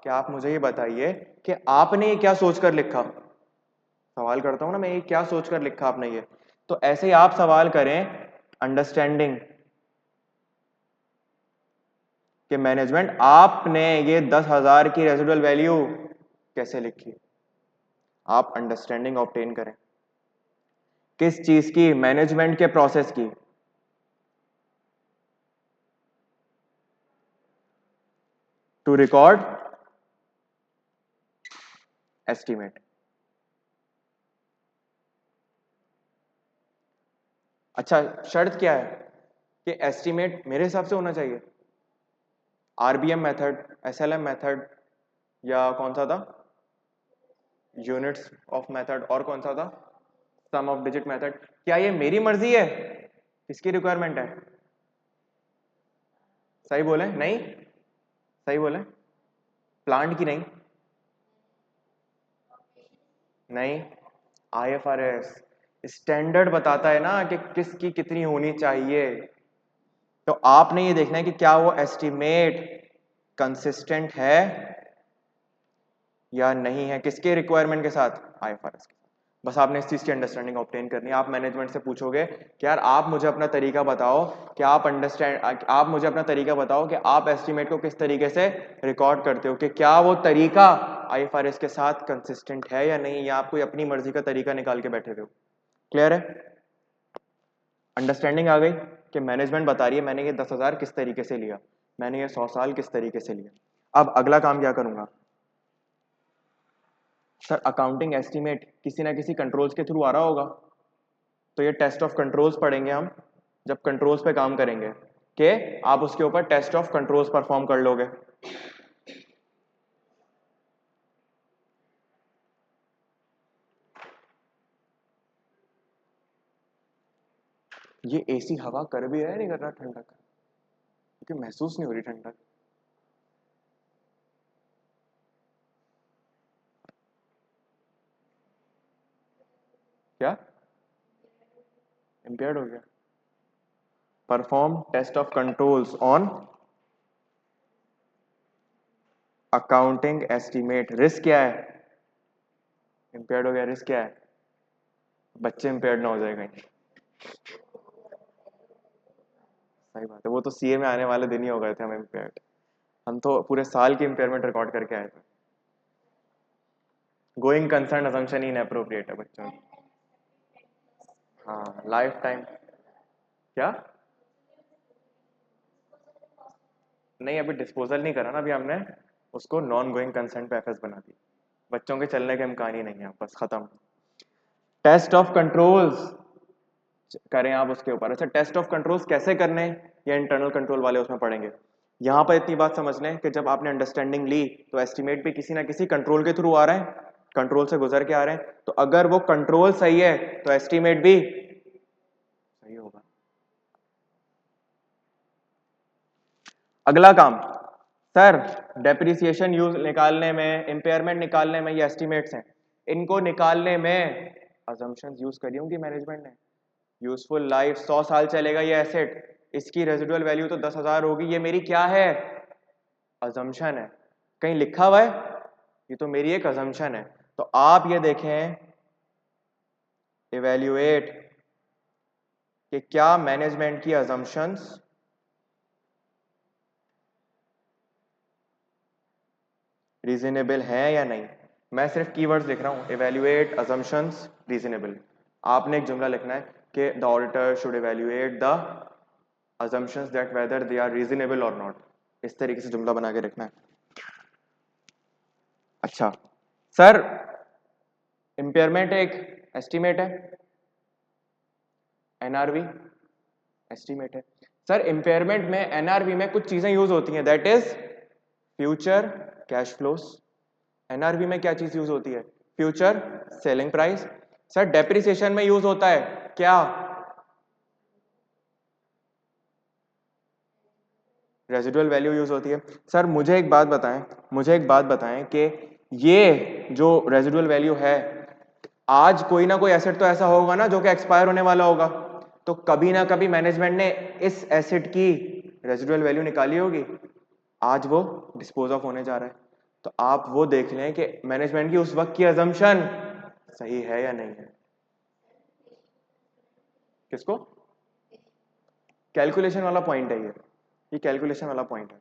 Speaker 1: कि आप मुझे ये बताइए कि आपने ये क्या सोचकर लिखा। सवाल करता हूं ना मैं, ये क्या सोचकर लिखा आपने ये। तो ऐसे ही आप सवाल करें अंडरस्टैंडिंग कि मैनेजमेंट आपने ये 10,000 की रेजिडुअल वैल्यू कैसे लिखी। आप अंडरस्टैंडिंग ऑब्टेन करें किस चीज की? मैनेजमेंट के प्रोसेस की। To record estimate. अच्छा शर्त क्या है कि एस्टीमेट मेरे हिसाब से होना चाहिए? आरबीएम मेथड, एसएलएम मेथड, या कौन सा था? यूनिट्स ऑफ मेथड, और कौन सा था, सम ऑफ डिजिट मेथड। क्या ये मेरी मर्जी है, किसकी रिक्वायरमेंट है? सही बोले नहीं, सही बोले, प्लांट की नहीं, नहीं, आईएफआरएस स्टैंडर्ड बताता है ना कि किसकी कितनी होनी चाहिए। तो आपने ये देखना है कि क्या वो एस्टिमेट कंसिस्टेंट है या नहीं है, किसके रिक्वायरमेंट के साथ, आईएफआरएस के साथ। बस आपने इस चीज की अंडरस्टैंडिंग ऑब्टेन करनी है। आप मैनेजमेंट से पूछोगे कि यार आप मुझे अपना तरीका बताओ कि आप मुझे अपना तरीका बताओ कि आप एस्टिमेट को किस तरीके से रिकॉर्ड करते हो, कि क्या वो तरीका आईएफआरएस के साथ कंसिस्टेंट है या नहीं, या आप कोई अपनी मर्जी का तरीका निकाल के बैठे हो। क्लियर है, अंडरस्टैंडिंग आ गई कि मैनेजमेंट बता रही है मैंने ये 10,000 किस तरीके से लिया, मैंने ये 100 साल किस तरीके से लिया। अब अगला काम क्या करूंगा सर, अकाउंटिंग एस्टीमेट किसी ना किसी कंट्रोल्स के थ्रू आ रहा होगा, तो ये टेस्ट ऑफ कंट्रोल्स पढ़ेंगे हम जब कंट्रोल्स पे काम करेंगे, कि आप उसके ऊपर टेस्ट ऑफ कंट्रोल्स परफॉर्म कर लोगे। ये एसी हवा कर भी रहा है, नहीं कर रहा ठंडक, क्योंकि महसूस नहीं हो रही ठंडक। क्या इम्पेयर्ड हो गया? Perform test of controls on accounting estimate. Risk क्या है? इम्पेयर्ड हो गया, रिस्क क्या है? बच्चे इम्पेयर्ड ना हो जाए कहीं। सही बात है, वो तो सीए में आने वाले दिन ही हो गए थे हम इम्पेयर्ड, हम तो पूरे साल की इम्पेयरमेंट रिकॉर्ड करके आए थे। गोइंग कंसर्न असम्पशन इनएप्रोप्रिएट है बच्चों की। हाँ लाइफ टाइम। क्या? नहीं अभी डिस्पोजल नहीं करा ना, अभी हमने उसको नॉन गोइंग कंसर्न पे एफएस बना दी, बच्चों के चलने के इम्कान ही नहीं है, बस खत्म। टेस्ट ऑफ कंट्रोल्स करें आप उसके ऊपर। अच्छा टेस्ट ऑफ कंट्रोल्स कैसे करने, या इंटरनल कंट्रोल वाले उसमें पढ़ेंगे। यहाँ पर इतनी बात समझ लें कि जब आपने अंडरस्टैंडिंग ली तो एस्टिमेट भी किसी ना किसी कंट्रोल के थ्रू आ रहे हैं, कंट्रोल से गुजर के आ रहे हैं, तो अगर वो कंट्रोल सही है तो एस्टिमेट भी सही होगा। अगला काम सर, डेप्रिसिएशन यूज निकालने में, इम्पेयरमेंट निकालने में, ये एस्टिमेट्स हैं, इनको निकालने में अजम्पशंस यूज करी होंगी मैनेजमेंट ने। यूजफुल लाइफ 100 साल चलेगा ये एसेट, इसकी रेजिडुअल वैल्यू तो 10,000 होगी, ये मेरी क्या है, अजम्पशन है। कहीं लिखा हुआ है? ये तो मेरी एक अजम्पशन है। तो आप ये देखें, इवेल्युएट कि क्या मैनेजमेंट की अजम्पशंस रीजनेबल है या नहीं। मैं सिर्फ कीवर्ड्स लिख रहा हूं, इवेल्युएट, अजम्पशंस, रीजनेबल। आपने एक जुमला लिखना है कि the auditor should evaluate the assumptions that whether they are reasonable or not, इस तरीके से जुमला बना के रखना है। अच्छा सर, इम्पेयरमेंट एक एस्टिमेट है, एनआरवी एस्टिमेट है। सर इम्पेयरमेंट में, एनआरवी में कुछ चीजें यूज होती हैं, that is future cash flows. NRV में क्या चीज यूज होती है? Future selling price. Sir depreciation में यूज होता है क्या? रेजिडुअल वैल्यू यूज होती है। सर मुझे एक बात बताएं, मुझे एक बात बताएं कि ये जो रेजिडुअल वैल्यू है, आज कोई ना कोई एसेट तो ऐसा होगा ना जो कि एक्सपायर होने वाला होगा, तो कभी ना कभी मैनेजमेंट ने इस एसेट की रेजिडुअल वैल्यू निकाली होगी, आज वो डिस्पोज ऑफ होने जा रहा है। तो आप वो देख लें कि मैनेजमेंट की उस वक्त की अजम्पशन सही है या नहीं है। किसको? कैलकुलेशन वाला पॉइंट है ये कैलकुलेशन वाला पॉइंट है।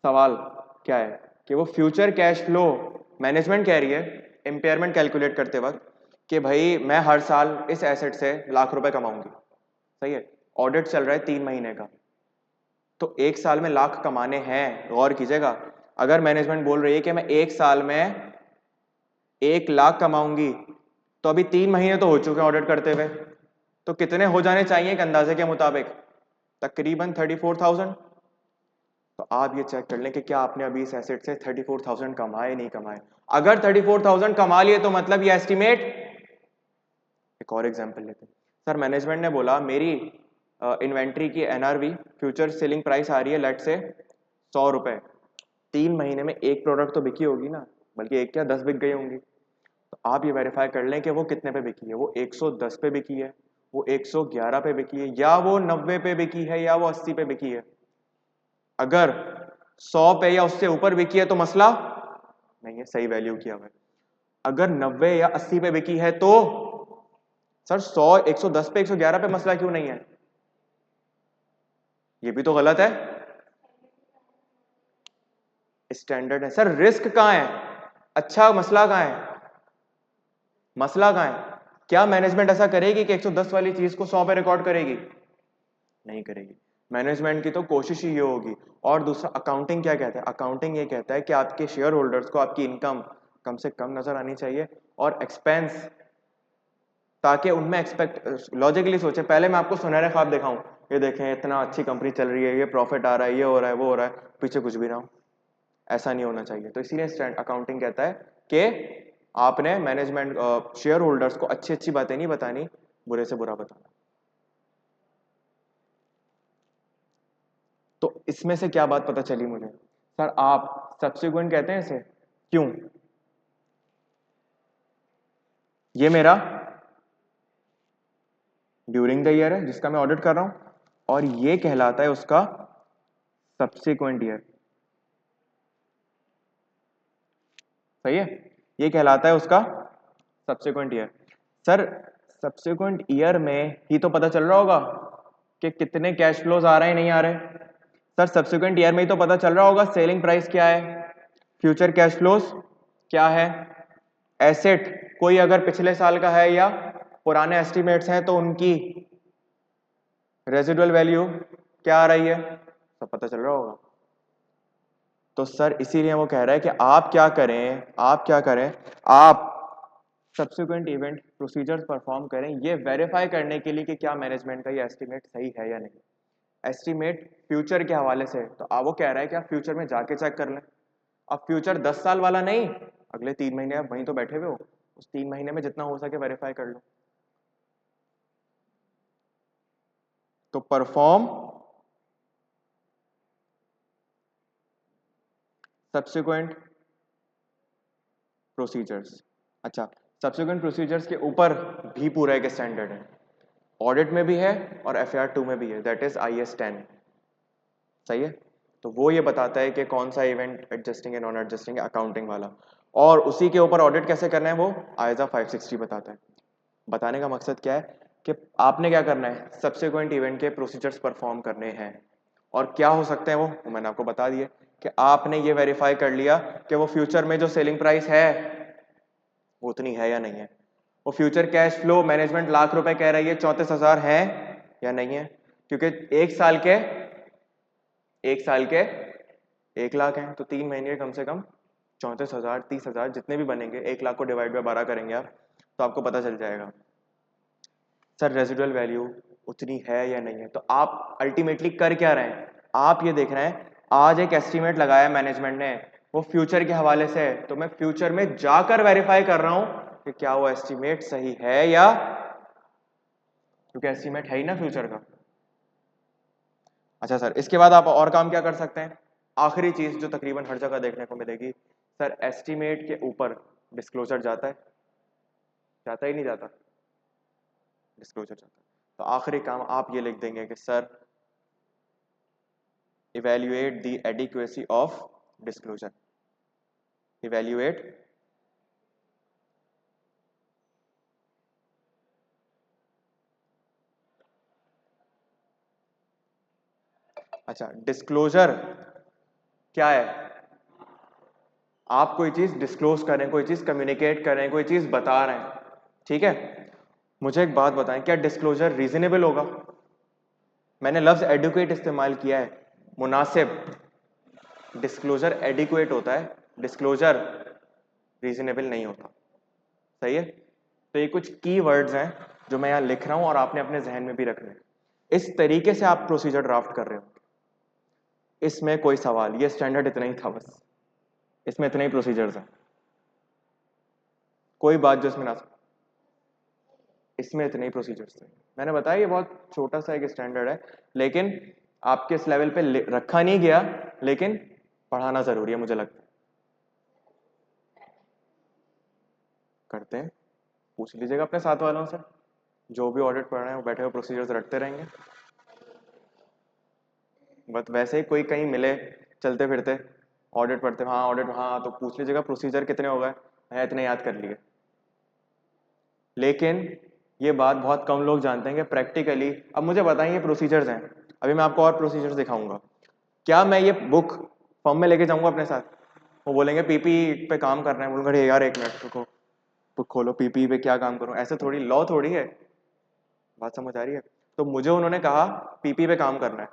Speaker 1: सवाल क्या है कि वो फ्यूचर कैश फ्लो, मैनेजमेंट कह रही है इम्पेयरमेंट कैलकुलेट करते वक्त कि भाई मैं हर साल इस एसेट से लाख रुपए कमाऊंगी, सही है, ऑडिट चल रहा है 3 महीने का, तो एक साल में लाख कमाने हैं, गौर कीजिएगा। अगर मैनेजमेंट बोल रही है कि मैं एक साल में 1 लाख कमाऊंगी, तो अभी 3 महीने तो हो चुके हैं ऑडिट करते हुए, तो कितने हो जाने चाहिए एक अंदाजे के मुताबिक? तकरीबन 34,000। तो आप ये चेक कर लें कि क्या आपने अभी इस एसेट से 34,000 कमाए नहीं कमाए। अगर 34,000 कमा लिए तो मतलब ये एस्टिमेट। एक और एग्जांपल लेते हैं। सर मैनेजमेंट ने बोला मेरी इन्वेंट्री की एनआरवी फ्यूचर सेलिंग प्राइस आ रही है लेट से 100 रुपए। 3 महीने में एक प्रोडक्ट तो बिकी होगी ना, बल्कि एक क्या 10 बिक गई होंगी। तो आप ये वेरीफाई कर लें कि वो कितने पे बिकी है, वो 110 पे बिकी है, वो 111 पे बिकी है, या वो 90 पे बिकी है, या वो 80 पे बिकी है। अगर 100 पे या उससे ऊपर बिकी है तो मसला नहीं है, सही वैल्यू किया हुआ है। अगर 90 या 80 पे बिकी है तो सर 100 110 पे 111 पे मसला क्यों नहीं है? ये भी तो गलत है। स्टैंडर्ड है सर, रिस्क कहां है? अच्छा मसला कहां है? मसला कहां है? क्या मैनेजमेंट ऐसा करेगी कि 110 वाली चीज को 100 पे रिकॉर्ड करेगी? नहीं करेगी। मैनेजमेंट की तो कोशिश ही ये होगी। और दूसरा अकाउंटिंग क्या कहता है? अकाउंटिंग ये कहता है कि आपके शेयर होल्डर्स को आपकी इनकम कम से कम नजर आनी चाहिए और एक्सपेंस, ताकि उनमें एक्सपेक्ट लॉजिकली सोचे। पहले मैं आपको सुनहरे ख्वाब दिखाऊं, ये देखें इतना अच्छी कंपनी चल रही है, ये प्रॉफिट आ रहा है, ये हो रहा है, वो हो रहा है, पीछे कुछ भी ना हो। ऐसा नहीं होना चाहिए। तो इसीलिए अकाउंटिंग कहता है कि आपने मैनेजमेंट शेयर होल्डर्स को अच्छी अच्छी बातें नहीं बतानी, बुरे से बुरा बताना। तो इसमें से क्या बात पता चली मुझे? सर आप सब्सिक्वेंट कहते हैं इसे, क्यों? ये मेरा ड्यूरिंग द ईयर है जिसका मैं ऑडिट कर रहा हूं, और ये कहलाता है उसका सब्सिक्वेंट ईयर। सही है, ये कहलाता है उसका subsequent year. Sir subsequent year में ही तो पता चल रहा होगा कि कितने कैश फ्लोज आ रहे हैं नहीं आ रहे। सर सब्सिक्वेंट ईयर में ही तो पता चल रहा होगा सेलिंग प्राइस क्या है, फ्यूचर कैश फ्लोज क्या है, एसेट कोई अगर पिछले साल का है या पुराने एस्टिमेट्स हैं तो उनकी रेजिडुअल वैल्यू क्या आ रही है, सब पता चल रहा होगा। तो सर इसीलिए वो कह रहा है कि आप क्या करें, आप क्या करें, आप सब्सिक्वेंट इवेंट प्रोसीजर्स परफॉर्म करें ये वेरीफाई करने के लिए कि क्या मैनेजमेंट का ये एस्टिमेट सही है या नहीं। एस्टिमेट फ्यूचर के हवाले से, तो आप वो कह रहा है कि आप फ्यूचर में जाके चेक कर लें। अब फ्यूचर 10 साल वाला नहीं, अगले 3 महीने आप वहीं तो बैठे हुए हो, उस 3 महीने में जितना हो सके वेरीफाई कर लो। तो परफॉर्म सब्सिक्वेंट प्रोसीजर्स। अच्छा, सब्सिक्वेंट प्रोसीजर्स के ऊपर भी पूरा एक स्टैंडर्ड है, ऑडिट में भी है और FAR 2 में भी है, दैट इज IS 10। सही है, तो वो ये बताता है कि कौन सा इवेंट एडजस्टिंग है नॉन एडजस्टिंग है, अकाउंटिंग वाला। और उसी के ऊपर ऑडिट कैसे करना है वो ISA 560 बताता है। बताने का मकसद क्या है कि आपने क्या करना है, सब्सिक्वेंट इवेंट के प्रोसीजर्स परफॉर्म करने हैं। और क्या हो सकते हैं वो मैंने आपको बता दिए कि आपने ये वेरीफाई कर लिया कि वो फ्यूचर में जो सेलिंग प्राइस है वो उतनी है या नहीं है, वो future cash flow management lakh रुपए कह रही है 34,000 है या नहीं है, क्योंकि एक साल के 1 लाख हैं, तो 3 महीने कम से कम 34,000 30,000 जितने भी बनेंगे, 1 लाख को डिवाइड बाय 12 करेंगे आप तो आपको पता चल जाएगा सर रेजिडुअल वैल्यू उतनी है या नहीं है। तो आप अल्टीमेटली कर क्या रहे हैं, आप ये देख रहे हैं आज एक एस्टीमेट लगाया मैनेजमेंट ने, वो फ्यूचर के हवाले से है, तो मैं फ्यूचर में जाकर वेरीफाई कर रहा हूं कि क्या वो एस्टीमेट सही है या, क्योंकि एस्टीमेट है ही ना फ्यूचर का। अच्छा सर, इसके बाद आप और काम क्या कर सकते हैं? आखिरी चीज जो तकरीबन हर जगह देखने को मिलेगी, सर एस्टीमेट के ऊपर डिस्क्लोजर जाता है, जाता ही नहीं जाता? डिस्क्लोजर जाता है। तो आखिरी काम आप ये लिख देंगे कि sir evaluate the adequacy of disclosure, evaluate अच्छा डिस्क्लोजर क्या है? आप कोई चीज डिस्क्लोज करें, कोई चीज कम्युनिकेट करें, कोई चीज बता रहे हैं, ठीक है। मुझे एक बात बताएं, क्या डिस्क्लोजर रीजनेबल होगा? मैंने लफ्ज एडुकेट इस्तेमाल किया है, मुनासिब। डिस्क्लोजर एडिक्वेट होता है, डिस्क्लोजर रीजनेबल नहीं होता। सही है, तो ये कुछ की वर्ड्स हैं जो मैं यहाँ लिख रहा हूं और आपने अपने जहन में भी रखना है। इस तरीके से आप प्रोसीजर ड्राफ्ट कर रहे हो, इसमें कोई सवाल, ये स्टैंडर्ड इतना ही था बस, इसमें इतने ही प्रोसीजर्स हैं, कोई बात जो इसमें ना, इसमें इतने ही प्रोसीजर्स थे। मैंने बताया ये बहुत छोटा सा एक स्टैंडर्ड है, लेकिन आपके इस लेवल पे रखा नहीं गया, लेकिन पढ़ाना जरूरी है मुझे लगता है। करते हैं, पूछ लीजिएगा अपने साथ वालों से, जो भी ऑडिट पढ़ रहे हैं वो बैठे हुए प्रोसीजर्स रटते रहेंगे। बट वैसे ही कोई कहीं मिले चलते फिरते ऑडिट पढ़ते, हाँ ऑडिट, हाँ तो पूछ लीजिएगा प्रोसीजर कितने हो गए, मैं इतने याद कर लिए। लेकिन ये बात बहुत कम लोग जानते हैं कि प्रैक्टिकली, अब मुझे बताएं ये प्रोसीजर्स हैं, अभी मैं आपको और प्रोसीजर्स दिखाऊंगा, क्या मैं ये बुक फॉर्म में लेके जाऊंगा अपने साथ? वो बोलेंगे पीपी पे काम कर रहे हैं, बोलूंगा अरे यार एक मिनट रुको, बुक खोलो, पीपी पे क्या काम करूं, ऐसे थोड़ी, लॉ थोड़ी है, बात समझ आ रही है? तो मुझे उन्होंने कहा पीपी पे काम करना है,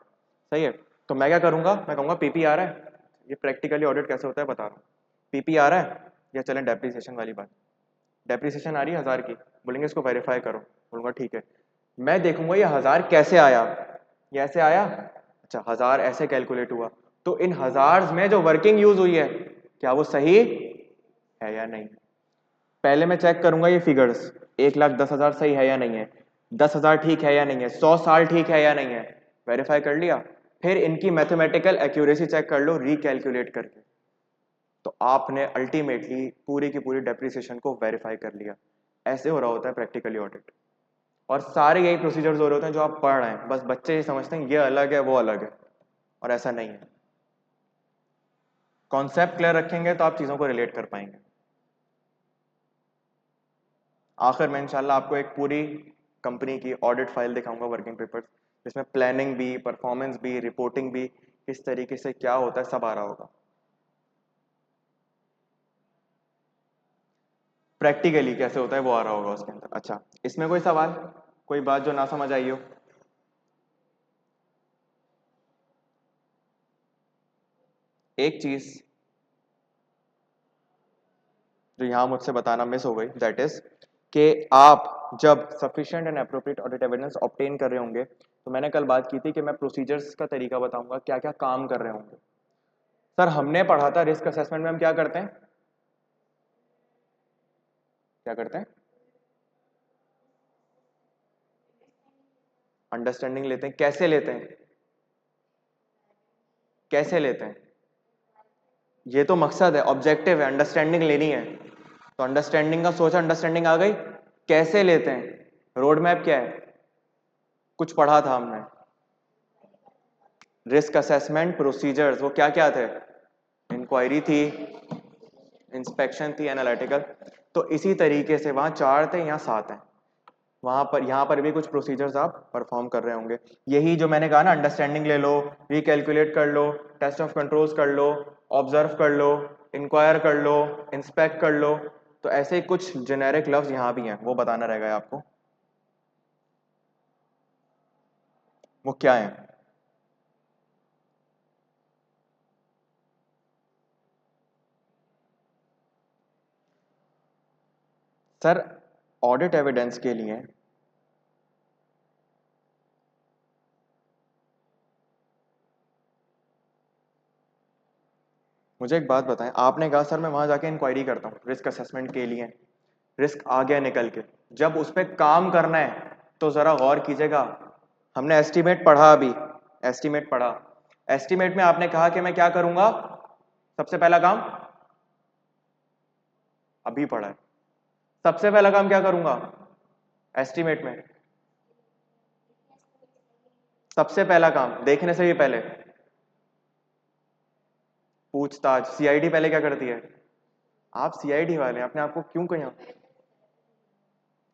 Speaker 1: सही है, तो मैं क्या करूंगा, मैं कहूंगा पीपी आ रहा है, ये प्रैक्टिकली ऑडिट कैसे होता है बता रहा हूँ, पीपी आ रहा है, या चलें डेप्रिसिएशन वाली बात, डेप्रिसिएशन आ रही है 1000 की, बोलेंगे इसको वेरीफाई करो, बोलूंगा ठीक है, मैं देखूंगा ये 1000 कैसे आया, ये ऐसे आया, अच्छा 1000 ऐसे कैलकुलेट हुआ, तो इन हजार्स में जो वर्किंग यूज हुई है क्या वो सही है या नहीं, पहले मैं चेक करूंगा ये फिगर्स, 1,10,000 सही है या नहीं है, 10,000 ठीक है या नहीं है, 100 साल ठीक है या नहीं है, वेरीफाई कर लिया, फिर इनकी मैथमेटिकल एक्यूरेसी चेक कर लो रिकैलकुलेट करके, तो आपने अल्टीमेटली पूरी की पूरी डेप्रिसिएशन को वेरीफाई कर लिया। ऐसे हो रहा होता है प्रैक्टिकली ऑडिट, और सारे यही प्रोसीजर्स हो रहे होते हैं जो आप पढ़ रहे हैं, बस बच्चे ये समझते हैं ये अलग है वो अलग है, और ऐसा नहीं है। कॉन्सेप्ट क्लियर रखेंगे तो आप चीजों को रिलेट कर पाएंगे। आखिर में इंशाल्लाह आपको एक पूरी कंपनी की ऑडिट फाइल दिखाऊंगा, वर्किंग पेपर्स, जिसमें प्लानिंग भी, परफॉर्मेंस भी, रिपोर्टिंग भी, किस तरीके से क्या होता है सब आ रहा होगा, प्रैक्टिकली कैसे होता है वो आ रहा होगा उसके अंदर। अच्छा, इसमें कोई सवाल, कोई बात जो ना समझ आई हो? एक चीज जो यहाँ मुझसे बताना मिस हो गई, दैट इज कि आप जब sufficient and appropriate audit evidence obtain कर रहे होंगे, तो मैंने कल बात की थी कि मैं प्रोसीजर्स का तरीका बताऊंगा, क्या क्या काम कर रहे होंगे। सर हमने पढ़ा था रिस्क असेसमेंट में हम क्या करते हैं, क्या करते हैं, अंडरस्टैंडिंग लेते हैं, कैसे लेते हैं, कैसे लेते हैं, ये तो मकसद है, ऑब्जेक्टिव है, अंडरस्टैंडिंग लेनी है, तो अंडरस्टैंडिंग का सोचा, अंडरस्टैंडिंग आ गई, कैसे लेते हैं, रोड मैप क्या है, कुछ पढ़ा था हमने, रिस्क असेसमेंट प्रोसीजर्स वो क्या क्या थे, इंक्वायरी थी, इंस्पेक्शन थी, एनालिटिकल, तो इसी तरीके से वहां 4 थे, यहाँ 7 हैं, वहां पर, यहाँ पर भी कुछ प्रोसीजर्स आप परफॉर्म कर रहे होंगे, यही जो मैंने कहा ना, अंडरस्टैंडिंग ले लो, रिकैलकुलेट कर लो, टेस्ट ऑफ कंट्रोल्स कर लो, ऑब्जर्व कर लो, इंक्वायर कर लो, इंस्पेक्ट कर लो, तो ऐसे ही कुछ जेनेरिक लफ्ज यहाँ भी हैं, वो बताना रहेगा आपको, वो क्या है। सर ऑडिट एविडेंस के लिए मुझे एक बात बताएं, आपने कहा सर मैं वहां जाके इंक्वायरी करता हूँ रिस्क असेसमेंट के लिए, रिस्क आ गया निकल के, जब उस पर काम करना है तो जरा गौर कीजिएगा, हमने एस्टीमेट पढ़ा अभी, एस्टीमेट पढ़ा, एस्टीमेट में आपने कहा कि मैं क्या करूंगा, सबसे पहला काम, अभी पढ़ा है, सबसे पहला काम क्या करूंगा एस्टीमेट में, सबसे पहला काम देखने से भी पहले पूछताछ, सीआईडी पहले क्या करती है, आप सीआईडी वाले हैं, अपने आप को क्यों कहीं,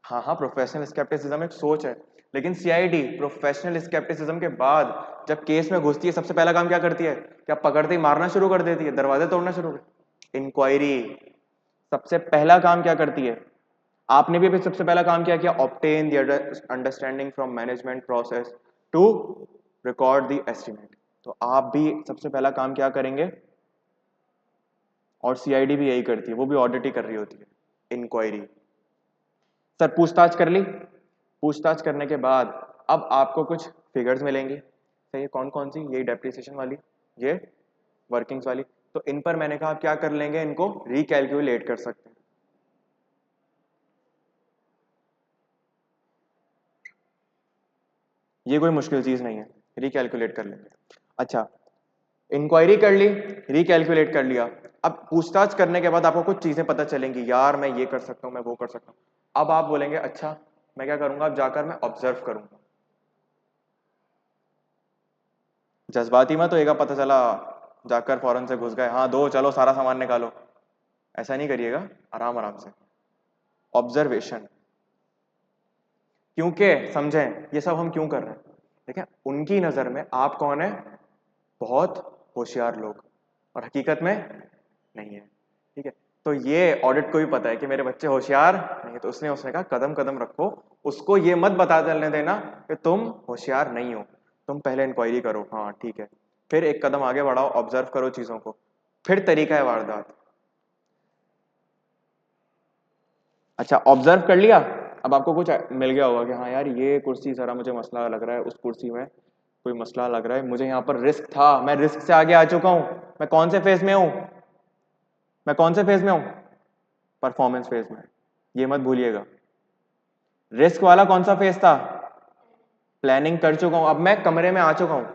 Speaker 1: हाँ हाँ प्रोफेशनल स्केप्टिसिज्म एक सोच है, लेकिन सीआईडी प्रोफेशनल स्केप्टिसिज्म के बाद जब केस में घुसती है सबसे पहला काम क्या करती है, क्या पकड़ते ही मारना शुरू कर देती है, दरवाजे तोड़ना शुरू कर, इंक्वायरी सबसे पहला काम क्या करती है, आपने भी सबसे पहला काम क्या किया, obtain the understanding from management process to record the estimate, तो आप भी सबसे पहला काम क्या करेंगे, और सीआईडी भी यही करती है, वो भी ऑडिट ही कर रही होती है, इंक्वायरी। सर पूछताछ कर ली, पूछताछ करने के बाद अब आपको कुछ फिगर्स मिलेंगी, सही है, कौन कौन सी, यही डेप्रिसिएशन वाली, ये वर्किंग्स वाली। तो इन पर मैंने कहा आप क्या कर लेंगे, इनको रिकैलकुलेट कर सकते हैं। ये कोई मुश्किल चीज नहीं है, रिकैलकुलेट कर लेंगे। अच्छा, इंक्वायरी कर ली, रिकैलकुलेट कर लिया। अब पूछताछ करने के बाद आपको कुछ चीजें पता चलेंगी, यार मैं ये कर सकता हूँ, मैं वो कर सकता हूँ। अब आप बोलेंगे अच्छा मैं क्या करूंगा, अब जाकर मैं ऑब्जर्व करूंगा। जज्बाती मत होएगा, पता चला जाकर फौरन से घुस गए, हाँ दो चलो सारा सामान निकालो, ऐसा नहीं करिएगा, आराम आराम से ऑब्जर्वेशन। क्योंकि समझें ये सब हम क्यों कर रहे हैं, ठीक है, उनकी नजर में आप कौन है, बहुत होशियार लोग, और हकीकत में नहीं है, ठीक है। तो ये ऑडिट को भी पता है कि मेरे बच्चे होशियार नहीं है, तो उसने कहा कदम कदम रखो, उसको ये मत बता चलने देना कि तुम होशियार नहीं हो, तुम पहले इंक्वायरी करो, हाँ ठीक है, फिर एक कदम आगे बढ़ाओ, ऑब्जर्व करो चीजों को, फिर तरीका है वारदात। अच्छा, ऑब्जर्व कर लिया, अब आपको कुछ मिल गया होगा कि हाँ यार ये कुर्सी जरा मुझे मसला लग रहा है, उस कुर्सी में कोई मसला लग रहा है, मुझे यहाँ पर रिस्क था, मैं रिस्क से आगे आ चुका हूँ, मैं कौन से फेज में हूँ, मैं कौन से फेज में हूँ, परफॉर्मेंस फेज में। ये मत भूलिएगा, रिस्क वाला कौन सा फेज था, प्लानिंग कर चुका हूँ, अब मैं कमरे में आ चुका हूँ।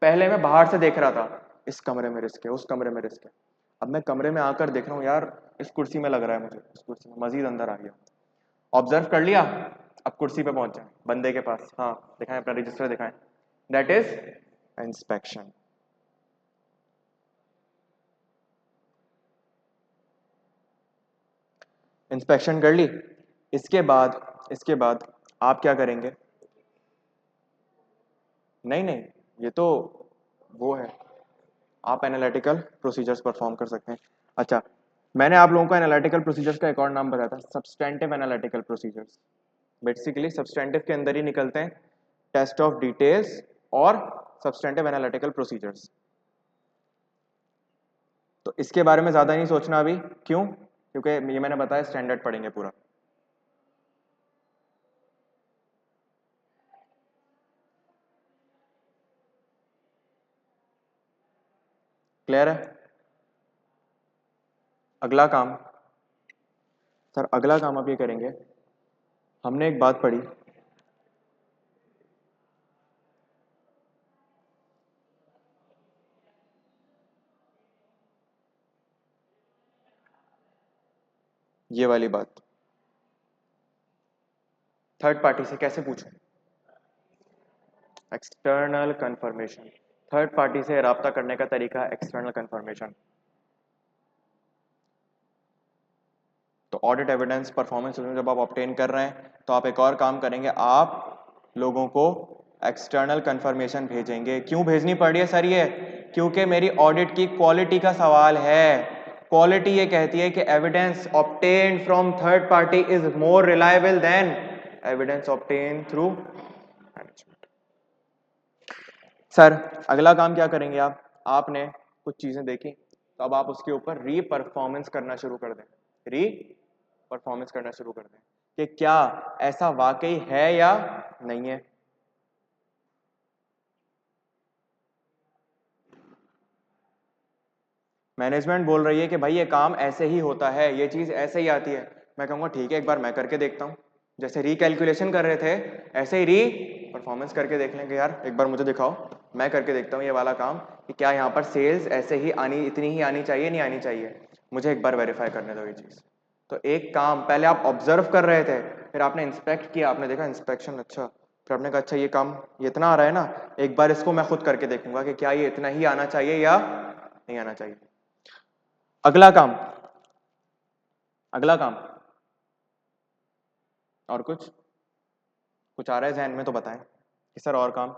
Speaker 1: पहले मैं बाहर से देख रहा था, इस कमरे में रिस्क है, उस कमरे में रिस्क है, अब मैं कमरे में आकर देख रहा हूँ यार इस कुर्सी में लग रहा है मुझे, इस कुर्सी में, मजीद अंदर आ गया, ऑब्जर्व कर लिया। अब कुर्सी पे पहुंच जाए बंदे के पास, हाँ दिखाएं अपना रजिस्टर दिखाएं, दैट इज इंस्पेक्शन। इंस्पेक्शन कर ली, इसके बाद आप क्या करेंगे, नहीं नहीं ये तो वो है, आप एनालिटिकल प्रोसीजर्स परफॉर्म कर सकते हैं। अच्छा, मैंने आप लोगों को एनालिटिकल प्रोसीजर्स का एक और नाम बताया था, substantive analytical procedures. Basically substantive के अंदर ही निकलते हैं टेस्ट ऑफ डिटेल्स और सब्सटेंटिव एनालिटिकल प्रोसीजर्स। तो इसके बारे में ज्यादा नहीं सोचना अभी, क्यों, क्योंकि ये मैंने बताया स्टैंडर्ड पढ़ेंगे पूरा। क्लियर है। अगला काम, सर अगला काम आप ये करेंगे, हमने एक बात पढ़ी, ये वाली बात, थर्ड पार्टी से कैसे पूछूं, एक्सटर्नल कंफर्मेशन। थर्ड पार्टी से राब्ता करने का तरीका एक्सटर्नल कंफर्मेशन। तो ऑडिट एविडेंस परफॉर्मेंस जब आप ऑब्टेन कर रहे हैं तो आप एक और काम करेंगे, आप लोगों को एक्सटर्नल कंफर्मेशन भेजेंगे। क्यों भेजनी पड़ रही है सर ये, क्योंकि मेरी ऑडिट की क्वालिटी का सवाल है। क्वालिटी ये कहती है कि evidence obtained from third party is more reliable then evidence obtained through management. Sir अगला काम क्या करेंगे आप, आपने कुछ चीजें देखी तो अब आप उसके ऊपर री परफॉर्मेंस करना शुरू कर दें, री परफॉर्मेंस करना शुरू कर दें कि क्या ऐसा वाकई है या नहीं है। मैनेजमेंट बोल रही है कि भाई ये काम ऐसे ही होता है, ये चीज ऐसे ही आती है, मैं कहूँगा ठीक है एक बार मैं करके देखता हूँ, जैसे रिकैलकुलेशन कर रहे थे ऐसे ही री परफॉर्मेंस करके देख लेंगे, यार एक बार मुझे दिखाओ, मैं करके देखता हूँ ये वाला काम कि क्या यहाँ पर सेल्स ऐसे ही आनी, इतनी ही आनी चाहिए, नहीं आनी चाहिए, मुझे एक बार वेरीफाई करने दो ये चीज़। तो एक काम, पहले आप ऑब्जर्व कर रहे थे, फिर आपने इंस्पेक्ट किया, आपने देखा इंस्पेक्शन, अच्छा, फिर आपने कहा अच्छा ये काम ये इतना आ रहा है ना, एक बार इसको मैं खुद करके देखूंगा कि क्या ये इतना ही आना चाहिए या नहीं आना चाहिए। अगला काम, अगला काम, और कुछ आ रहा है जहन में तो बताएं कि सर और काम।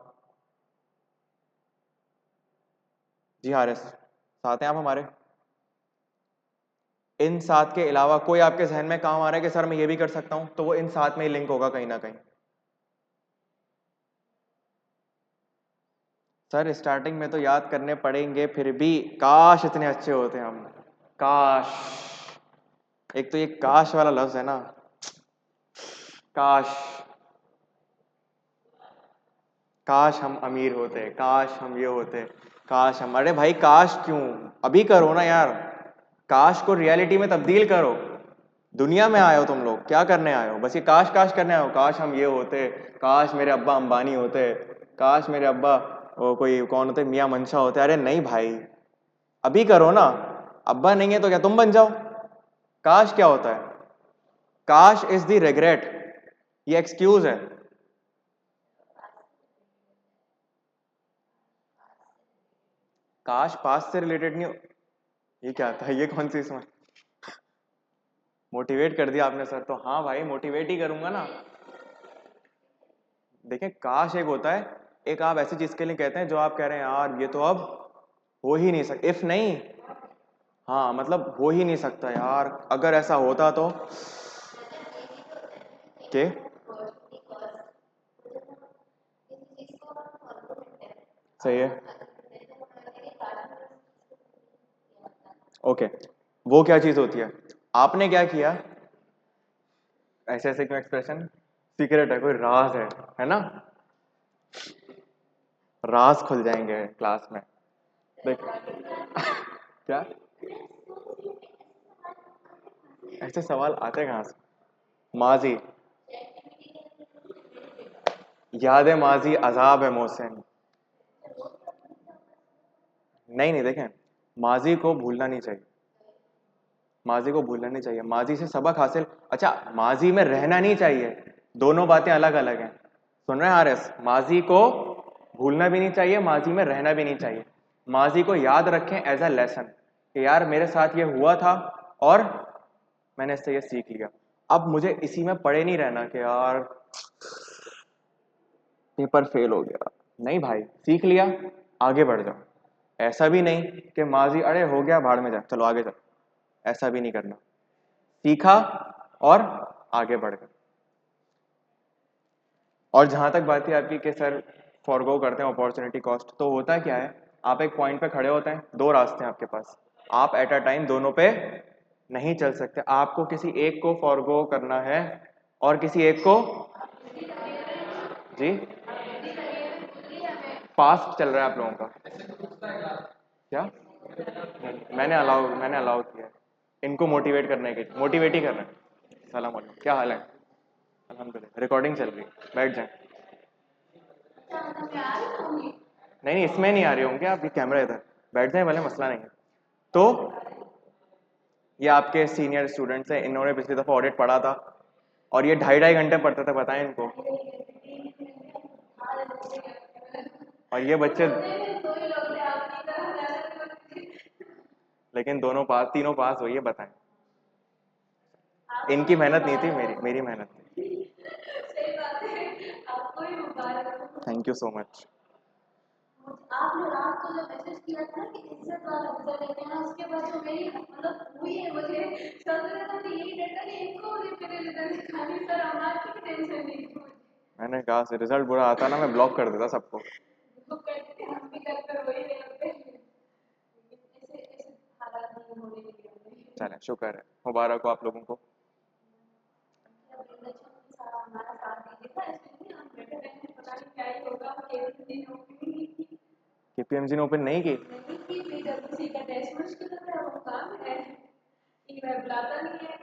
Speaker 1: जी हारिस, साथ हैं आप हमारे, इन सात के अलावा कोई आपके जहन में काम आ रहा है कि सर मैं ये भी कर सकता हूं, तो वो इन सात में ही लिंक होगा कहीं ना कहीं। सर स्टार्टिंग में तो याद करने पड़ेंगे, फिर भी काश इतने अच्छे होते हम, काश, एक तो ये काश वाला लफ्ज है ना, काश, काश हम अमीर होते, काश हम ये होते, काश हम, अरे भाई काश क्यों, अभी करो ना यार, काश को रियलिटी में तब्दील करो। दुनिया में आए हो तुम लोग, क्या करने आए हो? बस ये काश काश करने आए हो, काश हम ये होते, काश मेरे अब्बा अंबानी होते, काश मेरे अब्बा वो कोई कौन होते, मियां मंशा होते। अरे नहीं भाई, अभी करो ना। अब्बा नहीं है तो क्या तुम बन जाओ? काश क्या होता है? काश इज द रिग्रेट, ये एक्सक्यूज है। काश पास्ट से रिलेटेड नहीं हो, ये क्या था, ये कौन सी इसमें मोटिवेट कर दिया आपने सर, तो हाँ भाई मोटिवेट ही करूंगा ना। देखें, काश एक होता है, एक आप ऐसी चीज के लिए कहते हैं जो आप कह रहे हैं यार ये तो अब हो ही नहीं सकता, इफ नहीं, हाँ मतलब हो ही नहीं सकता यार, अगर ऐसा होता तो के सही है। ओके, वो क्या चीज होती है? आपने क्या किया? ऐसे ऐसे क्यों एक्सप्रेशन? सीक्रेट है, कोई राज है ना? राज खुल जाएंगे क्लास में। देख क्या ऐसे सवाल आते कहाँ से? माजी, याद है माजी अजाब है मोहसिन। नहीं नहीं, देखें, माजी को भूलना नहीं चाहिए, माजी को भूलना नहीं चाहिए, माजी से सबक हासिल, अच्छा माजी में रहना नहीं चाहिए, दोनों बातें अलग अलग हैं। सुन रहे हैं हारिस? माजी को भूलना भी नहीं चाहिए, माजी में रहना भी नहीं चाहिए। माजी को याद रखें एज अ लेसन, कि यार मेरे साथ ये हुआ था और मैंने इससे ये सीख लिया, अब मुझे इसी में पड़े नहीं रहना कि यार पेपर फेल हो गया। नहीं भाई, सीख लिया, आगे बढ़ जाओ। ऐसा भी नहीं कि माजी अरे हो गया भाड़ में जा, चलो आगे चलो, ऐसा भी नहीं करना। सीखा और आगे बढ़ गए। और जहां तक बात है आपकी कि सर फॉरगो करते हैं अपॉर्चुनिटी कॉस्ट, तो होता क्या है, आप एक पॉइंट पे खड़े होते हैं, दो रास्ते हैं आपके पास, आप एट अ टाइम दोनों पे नहीं चल सकते, आपको किसी एक को फॉरगो करना है और किसी एक को, जी फास्ट चल रहा है आप लोगों का क्या? मैंने अलाउ किया है इनको मोटिवेट करने के, मोटिवेट ही कर रहे हैं। सलाम वालेकुम, क्या हाल है? अल्हम्दुलिल्लाह, रिकॉर्डिंग चल रही है, बैठ जाएं। नहीं नहीं, इसमें नहीं आ रहे होंगे आप, ये कैमरा इधर, बैठ जाए भले, मसला नहीं है। तो ये आपके सीनियर स्टूडेंट्स हैं, इन्होंने पिछली दफ़ा ऑडिट पढ़ा था और ये ढाई ढाई घंटे पढ़ते थे, बताएं इनको। और ये बच्चे, लेकिन दोनों पास, तीनों पास हुई है, बताएं। इनकी मेहनत नहीं थी, मेरी मेरी मेहनत थी। Thank you so much.
Speaker 2: आपने रात को जब मैसेज किया था ना कि इज्जत वाला वीजा लेके आना, उसके बाद जो मेरी मतलब हुई है, मुझे समझ रहा था कि यही डर था कि इनको मुझे मेरे रिजल्ट दिखानी, सर हमारी की टेंशन नहीं थी मुझे।
Speaker 1: मैंने कहा से रिजल्ट बुरा आता ना, मैं ब्लॉक कर देता सबको।
Speaker 2: वो करते थे, हम भी कर वही रहे थे, लेकिन ऐसे ऐसे हालात नहीं होने देंगे हमें।
Speaker 1: चलें, शुक्र है, मुबारक हो आप लोगों को।
Speaker 2: अब इंडक्शन में सारा हमारा साथ दीजिए था, इसलिए हम बैठे रहने, पता नहीं क्या ही होगा, हम केवल दिन होगी
Speaker 1: केपीएमजी ने ओपन नहीं की?
Speaker 2: नहीं की, पीडब्ल्यूसी का टेस्ट मुश्किल है, वो काम है, ये मैं बुलाता नहीं है,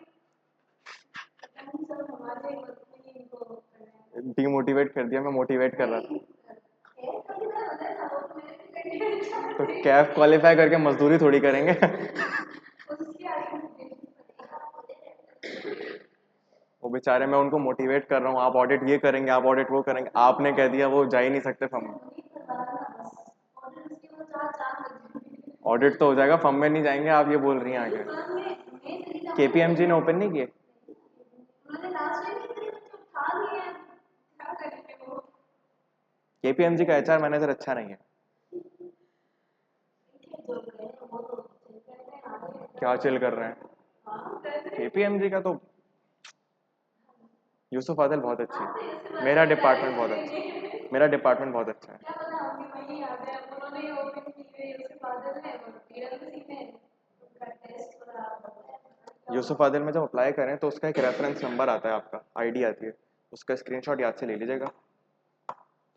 Speaker 2: हम सब हमारे वक्त में इनको करना है।
Speaker 1: डीमोटिवेट कर दिया, मैं मोटिवेट कर रहा था।
Speaker 2: नहीं, कभी ना होता है ना, वो तो मेरे भी करने
Speaker 1: तो
Speaker 2: चाहते हैं।
Speaker 1: कैफ क्वालिफाई करके मजदूरी थोड़ी करेंगे।
Speaker 2: उसके आगे मुझे
Speaker 1: वो बेचारे, मैं उनको मोटिवेट कर रहा हूँ, आप ऑडिट ये करेंगे, आप ऑडिट वो करेंगे, आपने कह दिया वो जा ही नहीं सकते फर्म में।
Speaker 2: नहीं करवाना बस, और उसके बाद चार चार लग जाएंगे।
Speaker 1: ऑडिट तो हो जाएगा, फर्म में नहीं जाएंगे, आप ये बोल रही हैं आगे।
Speaker 2: मैं तरीका
Speaker 1: केपीएमजी ने ओपन नहीं किए?
Speaker 2: उन्होंने लास्ट टाइम की तरह जो उठा लिया, क्या करेंगे वो?
Speaker 1: केपीएमजी का एचआर मैनेजर अच्छा नहीं है।
Speaker 2: जो गए वो तो कहते हैं आगे
Speaker 1: क्या चिल कर रहे हैं?
Speaker 2: हाँ कहते हैं
Speaker 1: केपीएमजी का तो यूसुफ आदिल बहुत अच्छी
Speaker 2: आते
Speaker 1: है,
Speaker 2: ऐसे
Speaker 1: मेरा
Speaker 2: बात
Speaker 1: डिपार्टमेंट बहुत अच्छा है,
Speaker 2: करेंगे,
Speaker 1: मेरा डिपार्टमेंट बहुत अच्छा है।
Speaker 2: क्या पता हम भी वही आ जाए, उन्होंने ही ओपन की गई उसके बाद है और पीडब्ल्यूसी में उनका टेस्ट थोड़ा क्या
Speaker 1: यूसुफ आदिल में जब अप्लाई करें तो उसका एक रेफरेंस नंबर आता है, आपका आईडी आती है, उसका स्क्रीनशॉट याद से ले लीजिएगा।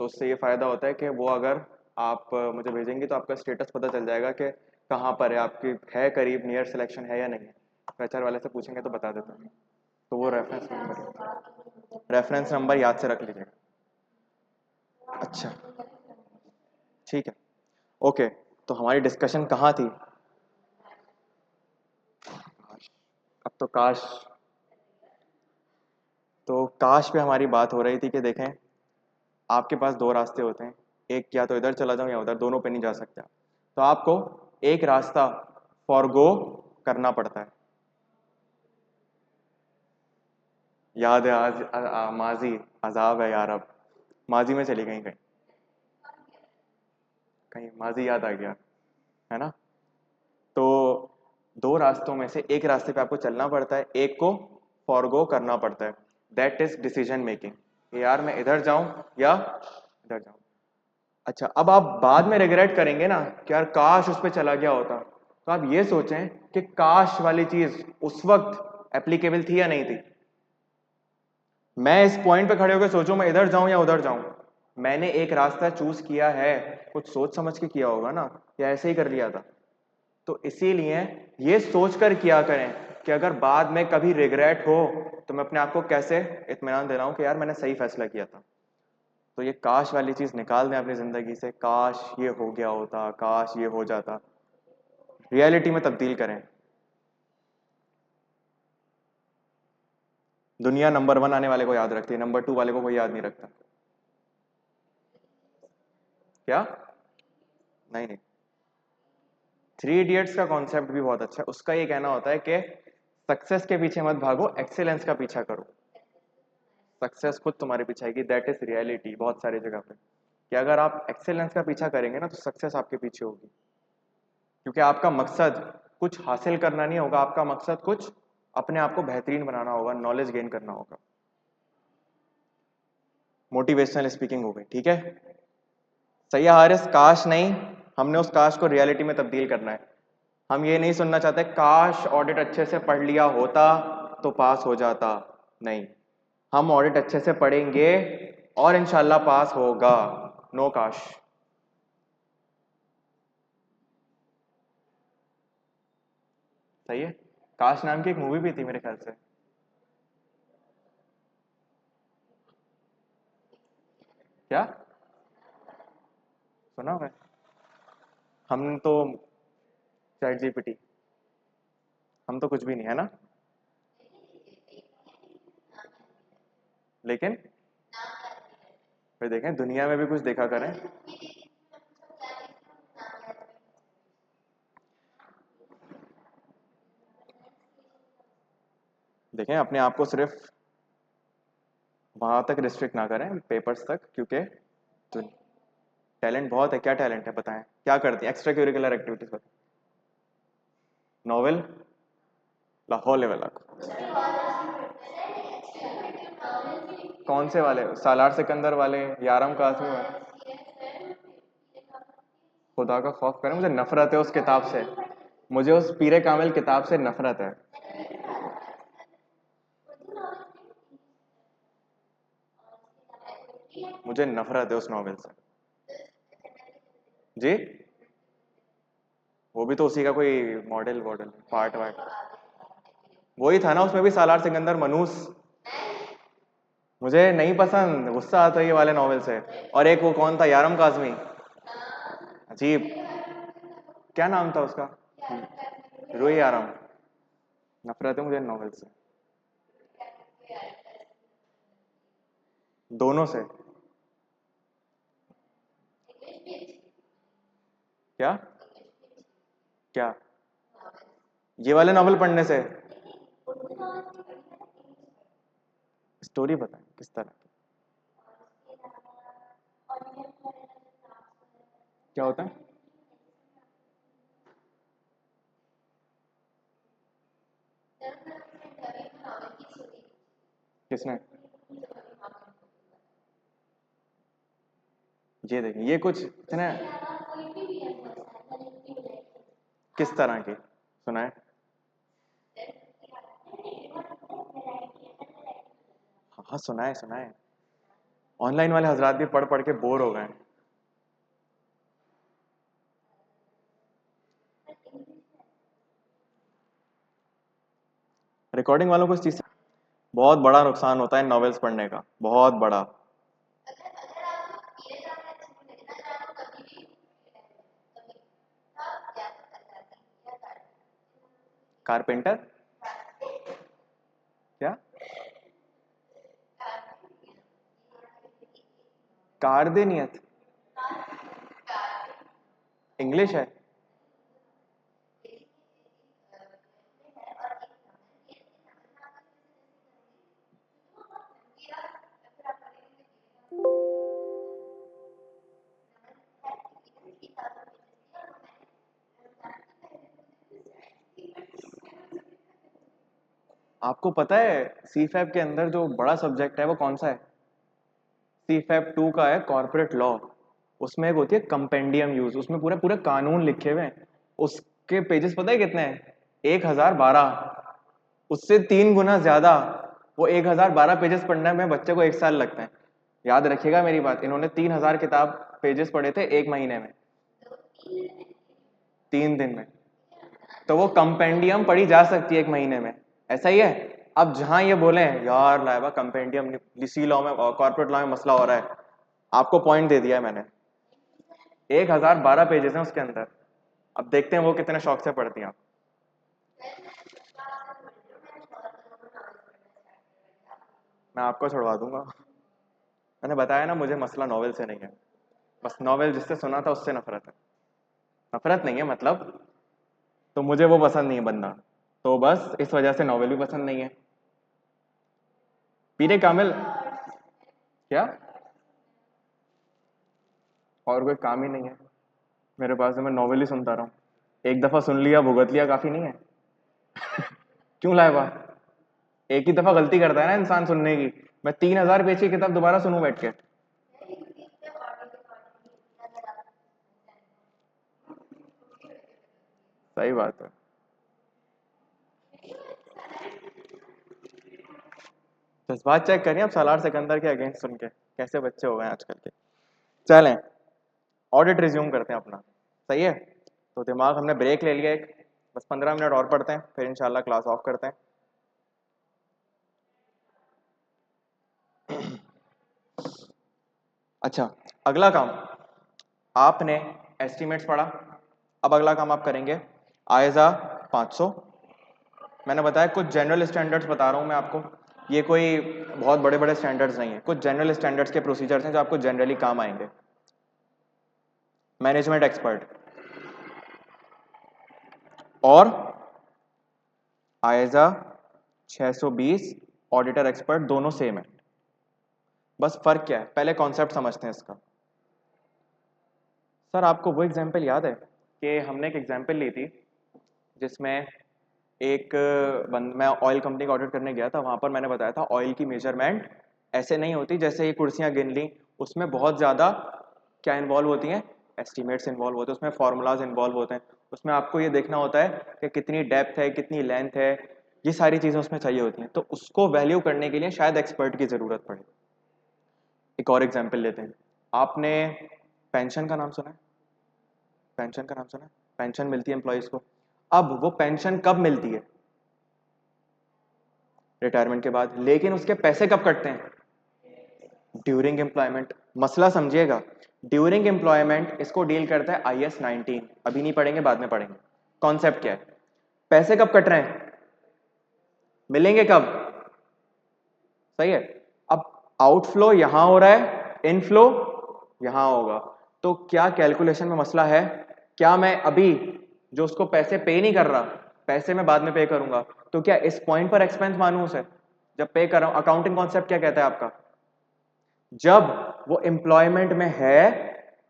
Speaker 1: तो उससे ये फ़ायदा होता है कि वो अगर आप मुझे भेजेंगे तो आपका स्टेटस पता चल जाएगा कि कहाँ पर है, आपकी है करीब नियर सिलेक्शन है या नहीं है। तो एचआर वाले से पूछेंगे तो बता देता हूँ। तो वो रेफरेंस नंबर याद से रख लीजिएगा। अच्छा, ठीक है, ओके। तो हमारी डिस्कशन कहाँ थी? अब तो काश, तो काश पे हमारी बात हो रही थी कि देखें, आपके पास दो रास्ते होते हैं, एक या तो इधर चला जाऊं या उधर, दोनों पे नहीं जा सकते। तो आपको एक रास्ता फॉरगो करना पड़ता है। याद है आज माजी अजाब है यार, अब माजी में चली गई, कहीं कहीं माजी याद आ गया, है ना। तो दो रास्तों में से एक रास्ते पे आपको चलना पड़ता है, एक को फॉरगो करना पड़ता है। दैट इज डिसीजन मेकिंग, यार मैं इधर जाऊं या इधर जाऊं। अच्छा, अब आप बाद में रिग्रेट करेंगे ना कि यार काश उस पर चला गया होता, तो आप ये सोचें कि काश वाली चीज उस वक्त एप्लीकेबल थी या नहीं थी। मैं इस पॉइंट पे खड़े होकर सोचूं मैं इधर जाऊं या उधर जाऊं, मैंने एक रास्ता चूज किया है, कुछ सोच समझ के किया होगा ना, या ऐसे ही कर लिया था। तो इसीलिए ये सोचकर किया करें कि अगर बाद में कभी रिग्रेट हो तो मैं अपने आप को कैसे इत्मीनान दे रहा हूं कि यार मैंने सही फैसला किया था। तो ये काश वाली चीज निकाल दें अपनी जिंदगी से, काश ये हो गया होता, काश ये हो जाता, रियलिटी में तब्दील करें। दुनिया नंबर 1 आने वाले को याद रखती है, नंबर 2 वाले को कोई याद नहीं रखता। क्या? नहीं नहीं, थ्री इडियट्स का कॉन्सेप्ट भी बहुत अच्छा है। उसका ये कहना होता है कि सक्सेस के पीछे मत भागो, एक्सेलेंस का पीछा करो। सक्सेस खुद तुम्हारे पीछे आएगी, दैट इज रियलिटी बहुत सारी जगह पे, कि अगर आप एक्सेलेंस का पीछा करेंगे ना तो सक्सेस आपके पीछे होगी। क्योंकि आपका मकसद कुछ हासिल करना नहीं होगा, आपका मकसद कुछ अपने आप को बेहतरीन बनाना होगा, नॉलेज गेन करना होगा। मोटिवेशनल स्पीकिंग हो गई, ठीक है। सही है हारिस, काश नहीं, हमने उस काश को रियलिटी में तब्दील करना है। हम ये नहीं सुनना चाहते काश ऑडिट अच्छे से पढ़ लिया होता तो पास हो जाता, नहीं। हम ऑडिट अच्छे से पढ़ेंगे और इंशाल्लाह पास होगा, नो काश। सही है। काश नाम की एक मूवी भी थी मेरे ख्याल से। क्या सुना हुआ है? हम तो चैट जीपीटी, हम तो कुछ भी नहीं है ना। लेकिन फिर देखें, दुनिया में भी कुछ देखा करें। देखें, अपने आप को सिर्फ वहां तक रिस्ट्रिक्ट ना करें, पेपर्स तक, क्योंकि टैलेंट बहुत है। क्या टैलेंट है बताएं, क्या करती है एक्स्ट्रा करिकुलर एक्टिविटीज बताएं। Novel, Lahaul level. कौन से वाले, सालार सिकंदर वाले, यारम कासमी वाले? खुदा का खौफ करें, मुझे नफरत है उस किताब से, मुझे उस पीरे कामिल किताब से नफरत है। मुझे नफरत है उस नॉवेल से। जी, वो भी तो उसी का कोई मॉडल वॉडल पार्ट वार्ट, वही था ना, उसमें भी सालार सिकंदर मनूस। मुझे नहीं पसंद, गुस्सा आता है ये वाले नॉवेल से। और एक वो कौन था, यारम काजमी, अजीब, क्या नाम था उसका, रोई यारम। नफरत है मुझे नॉवेल से, दोनों से। क्या? क्या? ये वाले नॉवल पढ़ने से? स्टोरी बताएं किस तरह की? क्या होता है? किसने? ये देखिए, ये कुछ इतने, किस तरह की सुनाए? हाँ हाँ, सुनाए सुनाए। ऑनलाइन वाले हजरात भी पढ़ पढ़ के बोर हो गए हैं। रिकॉर्डिंग वालों को इस चीज से बहुत बड़ा नुकसान होता है नॉवेल्स पढ़ने का, बहुत बड़ा।
Speaker 2: अगर अगर आप ये सामने अच्छे से लिखना चाहो कभी भी कभी आप क्या कर सकते हैं या कर
Speaker 1: कारपेंटर क्या? कार्देनियत इंग्लिश है? आपको पता है सी फैब के अंदर जो बड़ा सब्जेक्ट है वो कौन सा है? सी फैब 2 का है कॉर्पोरेट लॉ। उसमें एक होती है कंपेंडियम यूज, उसमें पूरे पूरे कानून लिखे हुए हैं। उसके पेजेस पता है कितने हैं? 1012। उससे 3 गुना ज्यादा। वो 1012 पेजेस पढ़ने में बच्चे को 1 साल लगता है। याद रखिएगा मेरी बात, इन्होंने 3000 किताब पेजेस पढ़े थे 1 महीने में, 3 दिन में। तो वो कंपेंडियम पढ़ी जा सकती है 1 महीने में, ऐसा ही है। अब जहां ये बोले यार लाइबा कंपेंडियम सी लॉ में कॉर्पोरेट लॉ में मसला हो रहा है, आपको पॉइंट दे दिया है मैंने। 1012 पेजेस हैं उसके अंदर। अब देखते हैं वो कितने शौक से पढ़ती हैं आप। मैं आपको छुड़वा दूंगा। मैंने बताया ना मुझे मसला नॉवेल से नहीं है, बस नॉवेल जिससे सुना था उससे नफरत है। नफरत नहीं है मतलब, तो मुझे वो पसंद नहीं है बंदा, तो बस इस वजह से नॉवेल भी पसंद नहीं है। पीरे कामिल क्या? और कोई काम ही नहीं है मेरे पास, तो मैं नॉवेल ही सुनता रहा हूँ। एक दफा सुन लिया भुगत लिया काफी नहीं है? क्यों लाइबा? एक ही दफा गलती करता है ना इंसान सुनने की। मैं 3000 पेज की किताब दोबारा सुनूं बैठ के? सही बात है। जज्बात चेक करिए आप सालार सिकंदर के अगेंस्ट सुन के, कैसे बच्चे हो गए हैं आजकल के। चलें ऑडिट रिज्यूम करते हैं अपना, सही है? तो दिमाग हमने ब्रेक ले लिया एक, बस 15 मिनट और पढ़ते हैं फिर इंशाल्लाह क्लास ऑफ करते हैं। अच्छा, अगला काम, आपने एस्टिमेट्स पढ़ा। अब अगला काम आप करेंगे आयजा 500। मैंने बताया कुछ जनरल स्टैंडर्ड्स बता रहा हूँ मैं आपको, ये कोई बहुत बड़े बड़े स्टैंडर्ड्स नहीं है, कुछ जनरल स्टैंडर्ड्स के प्रोसीजर्स हैं जो आपको जनरली काम आएंगे। मैनेजमेंट एक्सपर्ट और आयजा 620 ऑडिटर एक्सपर्ट दोनों सेम है, बस फर्क क्या है पहले कॉन्सेप्ट समझते हैं इसका। सर आपको वो एग्जाम्पल याद है कि हमने एक एग्जाम्पल ली थी जिसमें एक मैं ऑयल कंपनी का ऑडिट करने गया था, वहां पर मैंने बताया था ऑयल की मेजरमेंट ऐसे नहीं होती जैसे ये कुर्सियां गिन ली, उसमें बहुत ज़्यादा क्या इन्वॉल्व होती हैं, एस्टिमेट्स इन्वॉल्व होते हैं, उसमें फार्मूलाज इन्वॉल्व होते हैं, उसमें आपको ये देखना होता है कि कितनी डेप्थ है कितनी लेंथ है, ये सारी चीज़ें उसमें चाहिए होती हैं। तो उसको वैल्यू करने के लिए शायद एक्सपर्ट की ज़रूरत पड़े। एक और एग्जाम्पल लेते हैं, आपने पेंशन का नाम सुना है? पेंशन का नाम सुना है? पेंशन मिलती है एम्प्लॉयज़ को। अब वो पेंशन कब मिलती है? रिटायरमेंट के बाद। लेकिन उसके पैसे कब कटते हैं? During employment. मसला समझिएगा, ड्यूरिंग एम्प्लॉयमेंट इसको डील करता है IS 19, अभी नहीं पढ़ेंगे बाद में पढ़ेंगे। कॉन्सेप्ट क्या है? पैसे कब कट रहे हैं, मिलेंगे कब, सही है? अब आउटफ्लो यहां हो रहा है, इनफ्लो यहां होगा, तो क्या कैलकुलेशन में मसला है? क्या मैं अभी जो उसको पैसे पे नहीं कर रहा, पैसे मैं बाद में पे करूंगा, तो क्या इस पॉइंट पर एक्सपेंस मानूं उसे जब पे कर रहा हूं? अकाउंटिंग कॉन्सेप्ट क्या कहता है आपका? जब वो एम्प्लॉयमेंट में है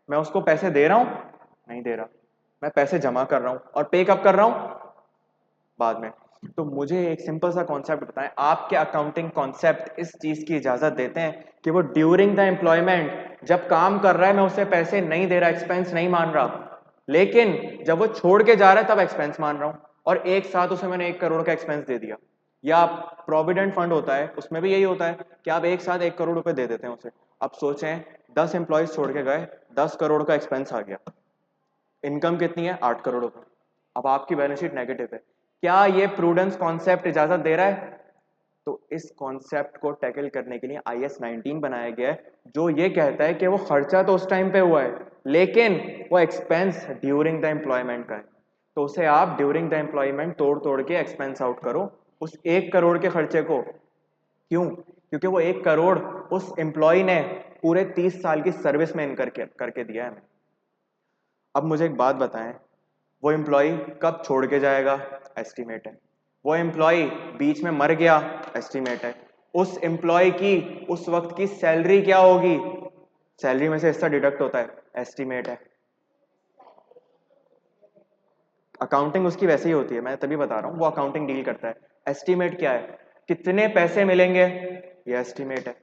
Speaker 1: मैं उसको पैसे दे रहा हूं, नहीं दे रहा, मैं पैसे जमा कर रहा हूं, और पे कब कर रहा हूं, बाद में। तो मुझे एक सिंपल सा कॉन्सेप्ट बताएं, आपके अकाउंटिंग कॉन्सेप्ट इस चीज की इजाजत देते हैं कि वो ड्यूरिंग द एम्प्लॉयमेंट जब काम कर रहा है मैं उसे पैसे नहीं दे रहा, एक्सपेंस नहीं मान रहा, लेकिन जब वो छोड़ के जा रहा है तब एक्सपेंस मान रहा हूं, और एक साथ उसे मैंने 1 करोड़ का एक्सपेंस दे दिया। या प्रोविडेंट फंड होता है उसमें भी यही होता है कि आप एक साथ 1 करोड़ रुपए दे देते हैं उसे। अब सोचें 10 एम्प्लॉयज छोड़ के गए, 10 करोड़ का एक्सपेंस आ गया, इनकम कितनी है, 8 करोड़ रुपए। अब आपकी बैलेंस शीट नेगेटिव है, क्या ये प्रूडेंस कॉन्सेप्ट इजाजत दे रहा है? तो इस कॉन्सेप्ट को टैकल करने के लिए IS 19 बनाया गया है, जो ये कहता है कि वो खर्चा तो उस टाइम पे हुआ है लेकिन वो एक्सपेंस ड्यूरिंग द एम्प्लॉयमेंट का है, तो उसे आप ड्यूरिंग द एम्प्लॉयमेंट तोड़ तोड़ के एक्सपेंस आउट करो उस 1 करोड़ के खर्चे को। क्यों? क्योंकि वो 1 करोड़ उस एम्प्लॉय ने पूरे 30 साल की सर्विस में करके करके दिया है हमें। अब मुझे एक बात बताएं, वो एम्प्लॉय कब छोड़ के जाएगा? एस्टिमेट है। वो एम्प्लॉय बीच में मर गया? एस्टिमेट है। उस एम्प्लॉय की उस वक्त की सैलरी क्या होगी? सैलरी में से हिस्सा डिडक्ट होता है, एस्टिमेट है। अकाउंटिंग उसकी वैसे ही होती है, मैं तभी बता रहा हूँ, वो अकाउंटिंग डील करता है। एस्टिमेट क्या है? कितने पैसे मिलेंगे, ये एस्टिमेट है।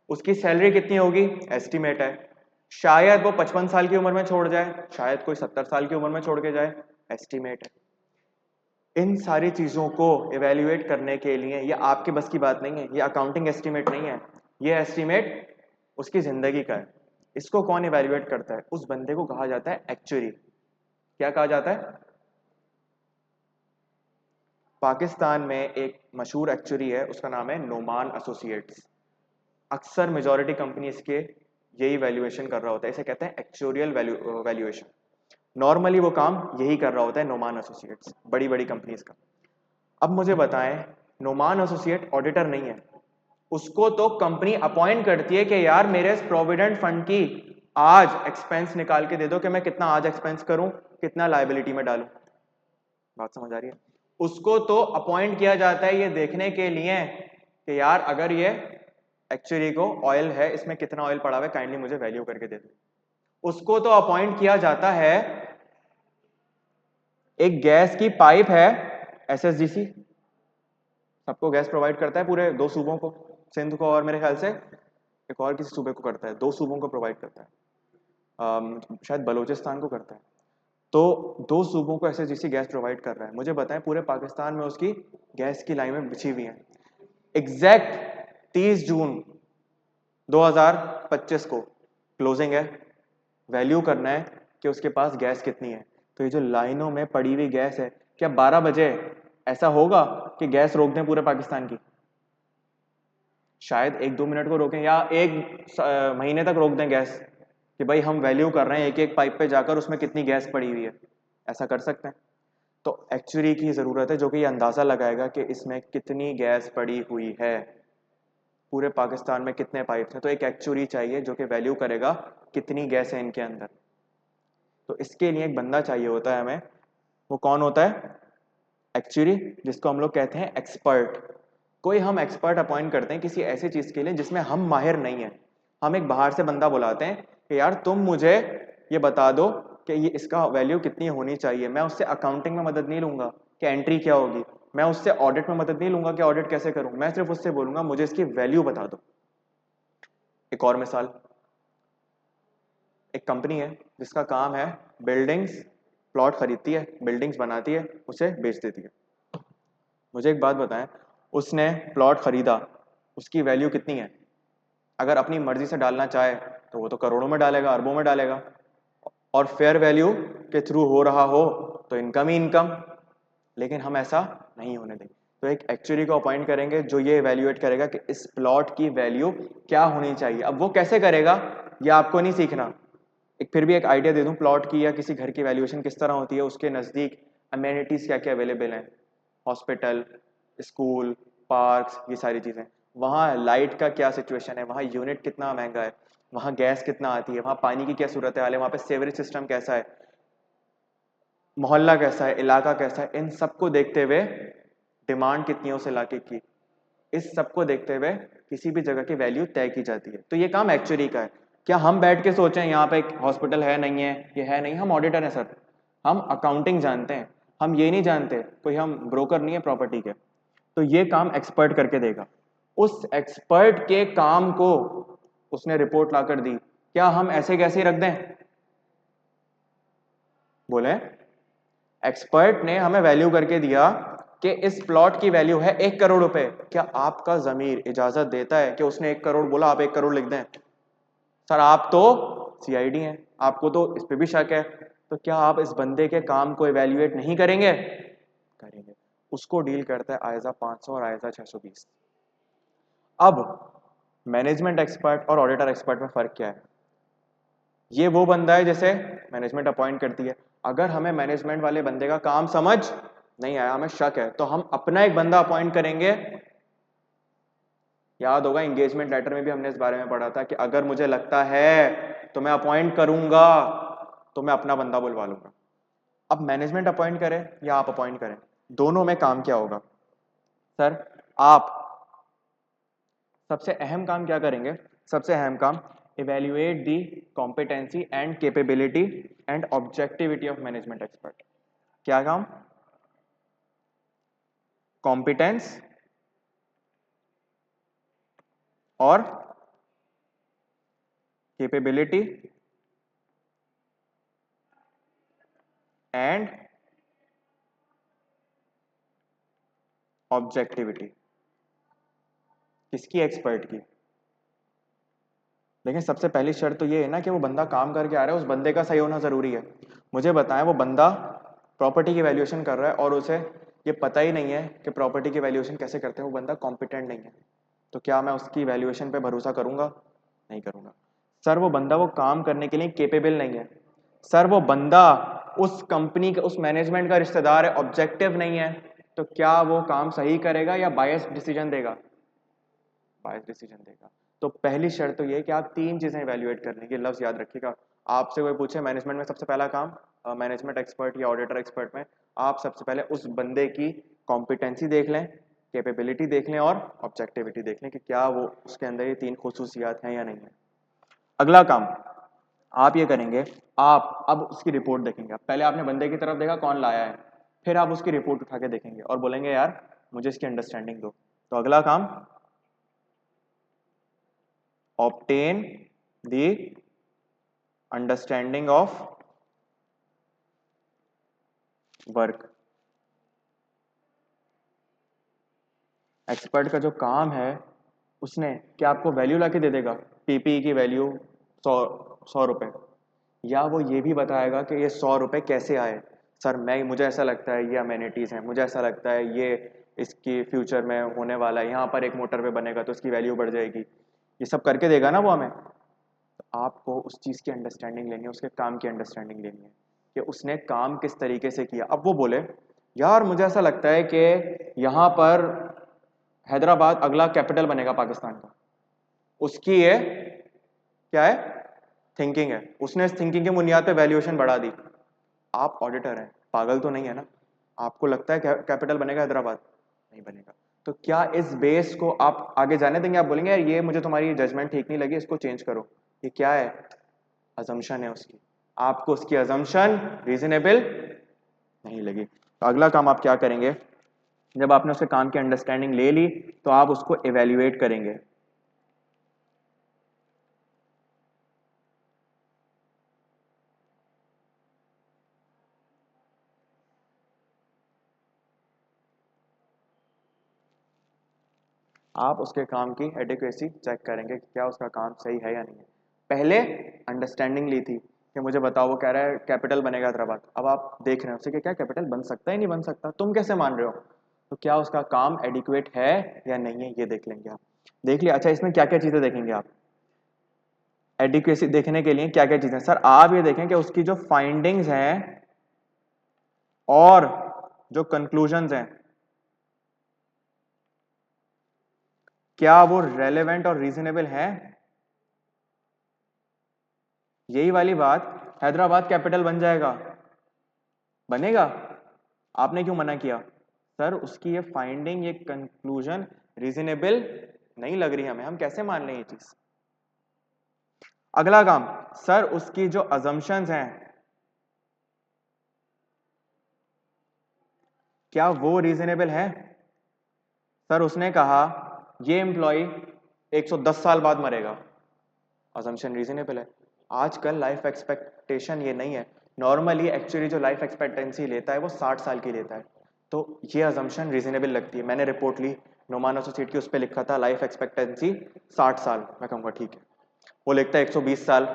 Speaker 1: उसकी सैलरी कितनी होगी, एस्टिमेट है। शायद वो 55 साल की उम्र में छोड़ जाए, शायद कोई 70 साल की उम्र में छोड़ के जाए, एस्टिमेट है। इन सारी चीज़ों को इवेल्युएट करने के लिए ये आपके बस की बात नहीं है, ये अकाउंटिंग एस्टिमेट नहीं है, ये एस्टिमेट उसकी ज़िंदगी का है। इसको कौन इवेल्युएट करता है? उस बंदे को कहा जाता है एक्चुअरी। क्या कहा जाता है? पाकिस्तान में एक मशहूर एक्चुअरी है, उसका नाम है नोमान एसोसिएट्स। अक्सर मेजॉरिटी कंपनी इसके यही वैल्यूएशन कर रहा होता है, इसे कहते हैं एक्चुरियल वैल्यूएशन। नॉर्मली वो काम यही कर रहा होता है नोमान एसोसिएट्स, बड़ी बड़ी कंपनीज का। अब मुझे बताएं, नोमान एसोसिएट ऑडिटर नहीं है, उसको तो कंपनी अपॉइंट करती है कि यार मेरे इस प्रोविडेंट फंड की आज एक्सपेंस निकाल के दे दो कि मैं कितना आज एक्सपेंस करूं, कितना लायबिलिटी में डालूं। बात समझ आ रही है? उसको तो अपॉइंट किया जाता है ये देखने के लिए कि यार अगर ये एक्चुअली को ऑयल है, इसमें कितना ऑयल पड़ा हुआ है, काइंडली मुझे वैल्यू करके दे दो। उसको तो अपॉइंट किया जाता है, एक गैस की पाइप है, SSGC सबको गैस प्रोवाइड करता है, पूरे 2 सूबों को, सिंध को और मेरे ख्याल से एक और किसी सूबे को करता है, 2 सूबों को प्रोवाइड करता है, शायद बलूचिस्तान को करता है। तो 2 सूबों को SSGC गैस प्रोवाइड कर रहा है। मुझे बताएं पूरे पाकिस्तान में उसकी गैस की लाइनें बिछी हुई हैं। एग्जैक्ट 30 जून 2025 को क्लोजिंग है, वैल्यू करना है कि उसके पास गैस कितनी है। तो ये जो लाइनों में पड़ी हुई गैस है, क्या 12 बजे ऐसा होगा कि गैस रोक दें पूरे पाकिस्तान की? शायद 1-2 मिनट को रोकें या एक महीने तक रोक दें गैस, कि भाई हम वैल्यू कर रहे हैं एक एक पाइप पे जाकर उसमें कितनी गैस पड़ी हुई है। ऐसा कर सकते हैं? तो एक्चुअली की ज़रूरत है जो कि ये अंदाज़ा लगाएगा कि इसमें कितनी गैस पड़ी हुई है, पूरे पाकिस्तान में कितने पाइप हैं। तो एक एक्चुअरी चाहिए जो कि वैल्यू करेगा कितनी गैस है इनके अंदर। तो इसके लिए एक बंदा चाहिए होता है हमें, वो कौन होता है? एक्चुअली, जिसको हम लोग कहते हैं एक्सपर्ट। कोई हम एक्सपर्ट अपॉइंट करते हैं किसी ऐसी चीज़ के लिए जिसमें हम माहिर नहीं है, हम एक बाहर से बंदा बुलाते हैं कि यार तुम मुझे ये बता दो कि ये इसका वैल्यू कितनी होनी चाहिए। मैं उससे अकाउंटिंग में मदद नहीं लूंगा कि एंट्री क्या होगी, मैं उससे ऑडिट में मदद नहीं लूंगा कि ऑडिट कैसे करूं, मैं सिर्फ उससे बोलूंगा मुझे इसकी वैल्यू बता दो। एक और मिसाल, एक कंपनी है जिसका काम है बिल्डिंग्स, प्लॉट खरीदती है, बिल्डिंग्स बनाती है, उसे बेच देती है। मुझे एक बात बताएं, उसने प्लॉट खरीदा, उसकी वैल्यू कितनी है? अगर अपनी मर्जी से डालना चाहे तो वो तो करोड़ों में डालेगा, अरबों में डालेगा, और फेयर वैल्यू के थ्रू हो रहा हो तो इनकम ही इनकम। लेकिन हम ऐसा नहीं होने देंगे। तो एक एक्चुअरी को अपॉइंट करेंगे जो ये इवेल्युएट करेगा कि इस प्लॉट की वैल्यू क्या होनी चाहिए। अब वो कैसे करेगा ये आपको नहीं सीखना, एक फिर भी एक आइडिया दे दूं प्लॉट की या किसी घर की वैल्यूएशन किस तरह होती है। उसके नज़दीक अमेनिटीज़ क्या क्या अवेलेबल हैं, हॉस्पिटल, स्कूल, पार्क्स, ये सारी चीज़ें। वहाँ लाइट का क्या सिचुएशन है, वहाँ यूनिट कितना महंगा है, वहाँ गैस कितना आती है, वहाँ पानी की क्या सूरत हाल है, वहाँ पे सेवरेज सिस्टम कैसा है, मोहल्ला कैसा है, इलाका कैसा है, इन सबको देखते हुए डिमांड कितनी है उस इलाके की, इस सबको देखते हुए किसी भी जगह की वैल्यू तय की जाती है। तो ये काम एक्चुअली का है। क्या हम बैठ के सोचें यहाँ पे एक हॉस्पिटल है नहीं है, ये है नहीं, हम ऑडिटर हैं सर, हम अकाउंटिंग जानते हैं, हम ये नहीं जानते, कोई हम ब्रोकर नहीं है प्रॉपर्टी के। तो ये काम एक्सपर्ट करके देगा। उस एक्सपर्ट के काम को उसने रिपोर्ट ला कर दी, क्या हम ऐसे कैसे रख दें? बोले, एक्सपर्ट ने हमें वैल्यू करके दिया कि इस प्लॉट की वैल्यू है 1 करोड़ रुपए, क्या आपका जमीर इजाजत देता है कि उसने 1 करोड़ बोला आप 1 करोड़ लिख दें? सर आप तो CID हैं, आपको तो इस पे भी शक है, तो क्या आप इस बंदे के काम को इवेल्युएट नहीं करेंगे? करेंगे। उसको डील करता है आईएसए 500 और आईएसए 620। अब मैनेजमेंट एक्सपर्ट और ऑडिटर एक्सपर्ट में फर्क क्या है? ये वो बंदा है जैसे मैनेजमेंट अपॉइंट करती है, अगर हमें मैनेजमेंट वाले बंदे का काम समझ नहीं आया, हमें शक है, तो हम अपना एक बंदा अपॉइंट करेंगे। याद होगा एंगेजमेंट लेटर में भी हमने इस बारे में पढ़ा था कि अगर मुझे लगता है तो मैं अपॉइंट करूंगा, तो मैं अपना बंदा बुलवा लूंगा। अब मैनेजमेंट अपॉइंट करे या आप अपॉइंट करें, दोनों में काम क्या होगा? सर आप सबसे अहम काम क्या करेंगे? सबसे अहम काम, evaluate the competency and capability and objectivity of management expert. क्या काम? कॉम्पिटेंस और कैपेबिलिटी एंड ऑब्जेक्टिविटी। किसकी? एक्सपर्ट की। लेकिन सबसे पहली शर्त तो ये है ना कि वो बंदा काम करके आ रहा है, उस बंदे का सही होना जरूरी है। मुझे बताएं, वो बंदा प्रॉपर्टी की वैल्यूएशन कर रहा है और उसे ये पता ही नहीं है कि प्रॉपर्टी की वैल्यूएशन कैसे करते हैं, वो बंदा कॉम्पिटेंट नहीं है, तो क्या मैं उसकी वैल्यूएशन पे भरोसा करूंगा? नहीं करूंगा। सर वो बंदा वो काम करने के लिए केपेबल नहीं है, सर वो बंदा उस कंपनी का, उस मैनेजमेंट का रिश्तेदार है, ऑब्जेक्टिव नहीं है, तो क्या वो काम सही करेगा या बायस डिसीजन देगा? बायस डिसीजन देगा। तो पहली शर्त तो ये है कि आप तीन चीजें इवेल्युएट करने की, लफ्ज याद रखिएगा। आपसे कोई पूछे मैनेजमेंट में सबसे पहला काम, मैनेजमेंट एक्सपर्ट या ऑडिटर एक्सपर्ट में, आप सबसे पहले उस बंदे की कॉम्पिटेंसी देख लें, कैपेबिलिटी देख लें और ऑब्जेक्टिविटी देख लें कि क्या वो उसके अंदर ये तीन खुसूसियात हैं या नहीं है। अगला काम आप ये करेंगे, आप अब उसकी रिपोर्ट देखेंगे। पहले आपने बंदे की तरफ देखा कौन लाया है, फिर आप उसकी रिपोर्ट उठा के देखेंगे और बोलेंगे यार मुझे इसकी अंडरस्टैंडिंग दो। तो अगला काम, obtain the understanding of work। Expert का जो काम है, उसने क्या आपको वैल्यू लाके दे देगा? पीपीई की वैल्यू 100 रुपए, या वो ये भी बताएगा कि ये 100 रुपए कैसे आए? सर मैं, मुझे ऐसा लगता है ये अमेनिटीज हैं, मुझे ऐसा लगता है ये इसकी फ्यूचर में होने वाला है, यहाँ पर एक मोटरवे बनेगा तो इसकी वैल्यू बढ़ जाएगी, ये सब करके देगा ना वो हमें। तो आपको उस चीज़ की अंडरस्टैंडिंग लेनी है, उसके काम की अंडरस्टैंडिंग लेनी है कि उसने काम किस तरीके से किया। अब वो बोले यार मुझे ऐसा लगता है कि यहाँ पर हैदराबाद अगला कैपिटल बनेगा पाकिस्तान का, उसकी ये क्या है? थिंकिंग है, उसने इस थिंकिंग की बुनियाद पे वैल्यूएशन बढ़ा दी। आप ऑडिटर हैं, पागल तो नहीं है ना? आपको लगता है कैपिटल बनेगा हैदराबाद? नहीं बनेगा। तो क्या इस बेस को आप आगे जाने देंगे? आप बोलेंगे यार ये मुझे तुम्हारी जजमेंट ठीक नहीं लगी, इसको चेंज करो। ये क्या है? अजम्पशन है उसकी, आपको उसकी अजम्पशन रीजनेबल नहीं लगी। तो अगला काम आप क्या करेंगे, जब आपने उसके काम की अंडरस्टैंडिंग ले ली तो आप उसको इवेल्युएट करेंगे। आप उसके काम की एडिक्वेसी चेक करेंगे कि क्या उसका काम सही है या नहीं है। पहले अंडरस्टैंडिंग ली थी कि मुझे बताओ, वो कह रहा है कैपिटल बनेगा हैदराबाद, अब आप देख रहे हो उसे कि क्या कैपिटल बन सकता है नहीं बन सकता, तुम कैसे मान रहे हो? तो क्या उसका काम एडिक्वेट है या नहीं है, ये देख लेंगे आप। देख लिया, अच्छा इसमें क्या क्या चीजें देखेंगे आप एडिक्वेसी देखने के लिए? क्या क्या चीजें सर? आप ये देखें कि उसकी जो फाइंडिंग्स हैं और जो कंक्लूजन्स हैं, क्या वो रेलेवेंट और रीजनेबल है? यही वाली बात, हैदराबाद कैपिटल बन जाएगा, बनेगा, आपने क्यों मना किया? सर उसकी ये फाइंडिंग, ये कंक्लूजन रीजनेबल नहीं लग रही हमें, हम कैसे मान लें ये चीज? अगला काम, सर उसकी जो अजम्पशंस हैं क्या वो रीजनेबल है? सर उसने कहा ये एम्प्लॉय 110 साल बाद मरेगा, अजम्पशन रीजनेबल है। आजकल लाइफ एक्सपेक्टेशन ये नहीं है, नॉर्मली एक्चुअली जो लाइफ एक्सपेक्टेंसी लेता है वो 60 साल की लेता है, तो ये अजम्पशन रीजनेबल लगती है। मैंने रिपोर्ट ली, नोमान एसोसिएट की, उस पर लिखा था लाइफ एक्सपेक्टेंसी 60 साल, मैं कहूँगा ठीक है। वो लिखता है 120 साल,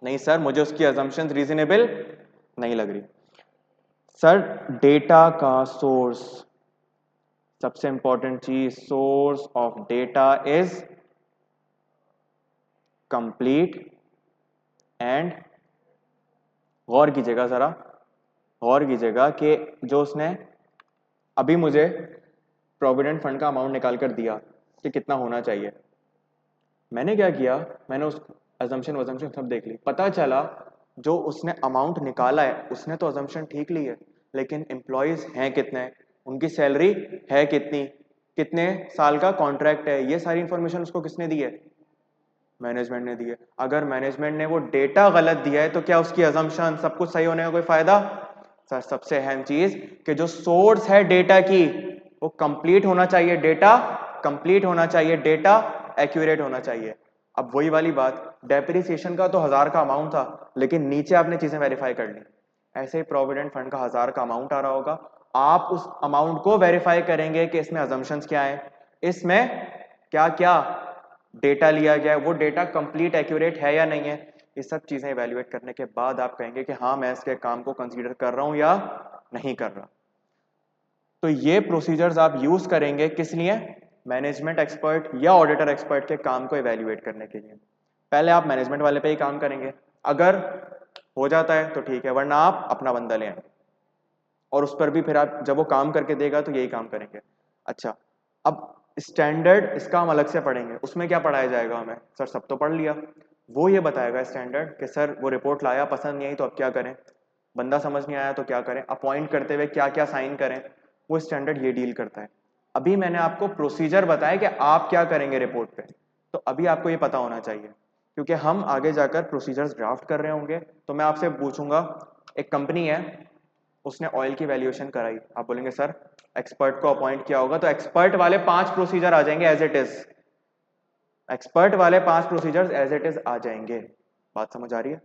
Speaker 1: नहीं सर मुझे उसकी अजम्पशन रीजनेबल नहीं लग रही। सर डेटा का सोर्स, सबसे इंपॉर्टेंट चीज, source of data is complete and, गौर कीजिएगा जरा, गौर कीजिएगा कि जो उसने अभी मुझे प्रोविडेंट फंड का अमाउंट निकाल कर दिया कि कितना होना चाहिए, मैंने क्या किया, मैंने उस अजम्पशन वजम्पशन सब देख ली, पता चला जो उसने अमाउंट निकाला है उसने तो अजम्पशन ठीक ली है, लेकिन एम्प्लॉयज हैं कितने, उनकी सैलरी है कितनी, कितने साल का कॉन्ट्रैक्ट है, ये सारी इंफॉर्मेशन उसको किसने दी है, मैनेजमेंट ने दी है। अगर मैनेजमेंट ने वो डेटा गलत दिया है तो क्या उसकी अजम्पशन सब कुछ सही होने का कोई फायदा? सर सबसे अहम चीज कि जो सोर्स है डेटा की वो कंप्लीट होना चाहिए, डेटा कंप्लीट होना चाहिए, डेटा एक्यूरेट होना चाहिए। अब वही वाली बात, डेप्रिसिएशन का तो 1000 का अमाउंट था लेकिन नीचे आपने चीजें वेरीफाई कर ली, ऐसे ही प्रोविडेंट फंड का 1000 का अमाउंट आ रहा होगा, आप उस अमाउंट को वेरीफाई करेंगे कि इसमें अजम्पशंस क्या है, इसमें क्या क्या डेटा लिया गया है, वो डेटा कंप्लीट एक्यूरेट है या नहीं है, ये सब चीजें इवेल्युएट करने के बाद आप कहेंगे कि हाँ मैं इसके काम को कंसीडर कर रहा हूं या नहीं कर रहा। तो ये प्रोसीजर्स आप यूज करेंगे किस लिए, मैनेजमेंट एक्सपर्ट या ऑडिटर एक्सपर्ट के काम को इवेल्युएट करने के लिए। पहले आप मैनेजमेंट वाले पे ही काम करेंगे, अगर हो जाता है तो ठीक है, वरना आप अपना बंदा ले आए और उस पर भी फिर आप जब वो काम करके देगा तो यही काम करेंगे। अच्छा, अब स्टैंडर्ड इसका हम अलग से पढ़ेंगे, उसमें क्या पढ़ाया जाएगा हमें, सर सब तो पढ़ लिया, वो ये बताएगा स्टैंडर्ड कि सर वो रिपोर्ट लाया पसंद नहीं आई तो अब क्या करें, बंदा समझ नहीं आया तो क्या करें, अपॉइंट करते हुए क्या क्या साइन करें, वो स्टैंडर्ड ये डील करता है। अभी मैंने आपको प्रोसीजर बताया कि आप क्या करेंगे रिपोर्ट पे, तो अभी आपको ये पता होना चाहिए, क्योंकि हम आगे जाकर प्रोसीजर्स ड्राफ्ट कर रहे होंगे। तो मैं आपसे पूछूंगा, एक कंपनी है उसने ऑयल की वैल्यूएशन कराई, आप बोलेंगे सर एक्सपर्ट को अपॉइंट किया होगा, तो एक्सपर्ट वाले 5 प्रोसीजर आ जाएंगे एज इट इज, एक्सपर्ट वाले 5 प्रोसीजर्स एज इट इज आ जाएंगे। बात समझ आ रही है?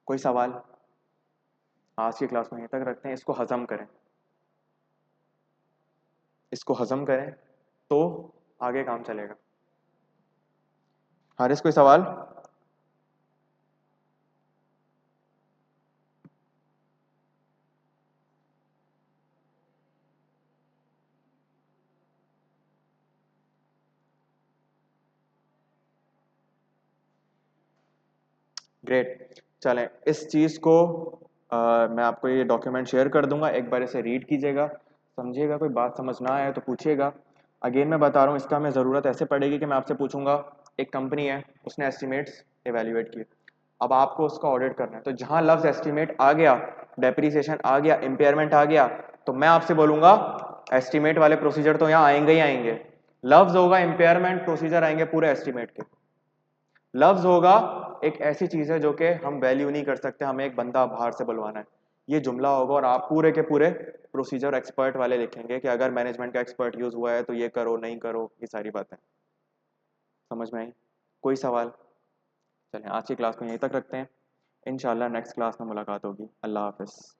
Speaker 1: कोई सवाल? आज की क्लास में यहीं तक रखते हैं, इसको हजम करें, इसको हजम करें तो आगे काम चलेगा। हारिस कोई सवाल? ग्रेट, चलें इस चीज को मैं आपको ये डॉक्यूमेंट शेयर कर दूंगा, एक बार इसे रीड कीजिएगा, समझिएगा, कोई बात समझ ना आए तो पूछिएगा। अगेन मैं बता रहा हूँ, इसका हमें ज़रूरत ऐसे पड़ेगी कि मैं आपसे पूछूंगा, एक कंपनी है उसने एस्टिमेट्स एवेल्युएट किए, अब आपको उसका ऑडिट करना है, तो जहां लफ्ज एस्टिमेट आ गया, डेप्रिसिएशन आ गया, इम्पेयरमेंट आ गया, तो मैं आपसे बोलूंगा एस्टिमेट वाले प्रोसीजर तो यहाँ आएंगे ही आएंगे, लफ्ज होगा इम्पेयरमेंट, प्रोसीजर आएंगे पूरे एस्टिमेट के। लफ्ज होगा एक ऐसी चीज है जो कि हम वैल्यू नहीं कर सकते, हमें एक बंदा बाहर से बुलवाना है, ये जुमला होगा, और आप पूरे के पूरे प्रोसीजर एक्सपर्ट वाले लिखेंगे कि अगर मैनेजमेंट का एक्सपर्ट यूज हुआ है तो ये करो नहीं करो, ये सारी बातें समझ में आई? कोई सवाल? चलें आज की क्लास को यहीं तक रखते हैं, इंशाल्लाह नेक्स्ट क्लास में मुलाकात होगी। अल्लाह हाफिज़।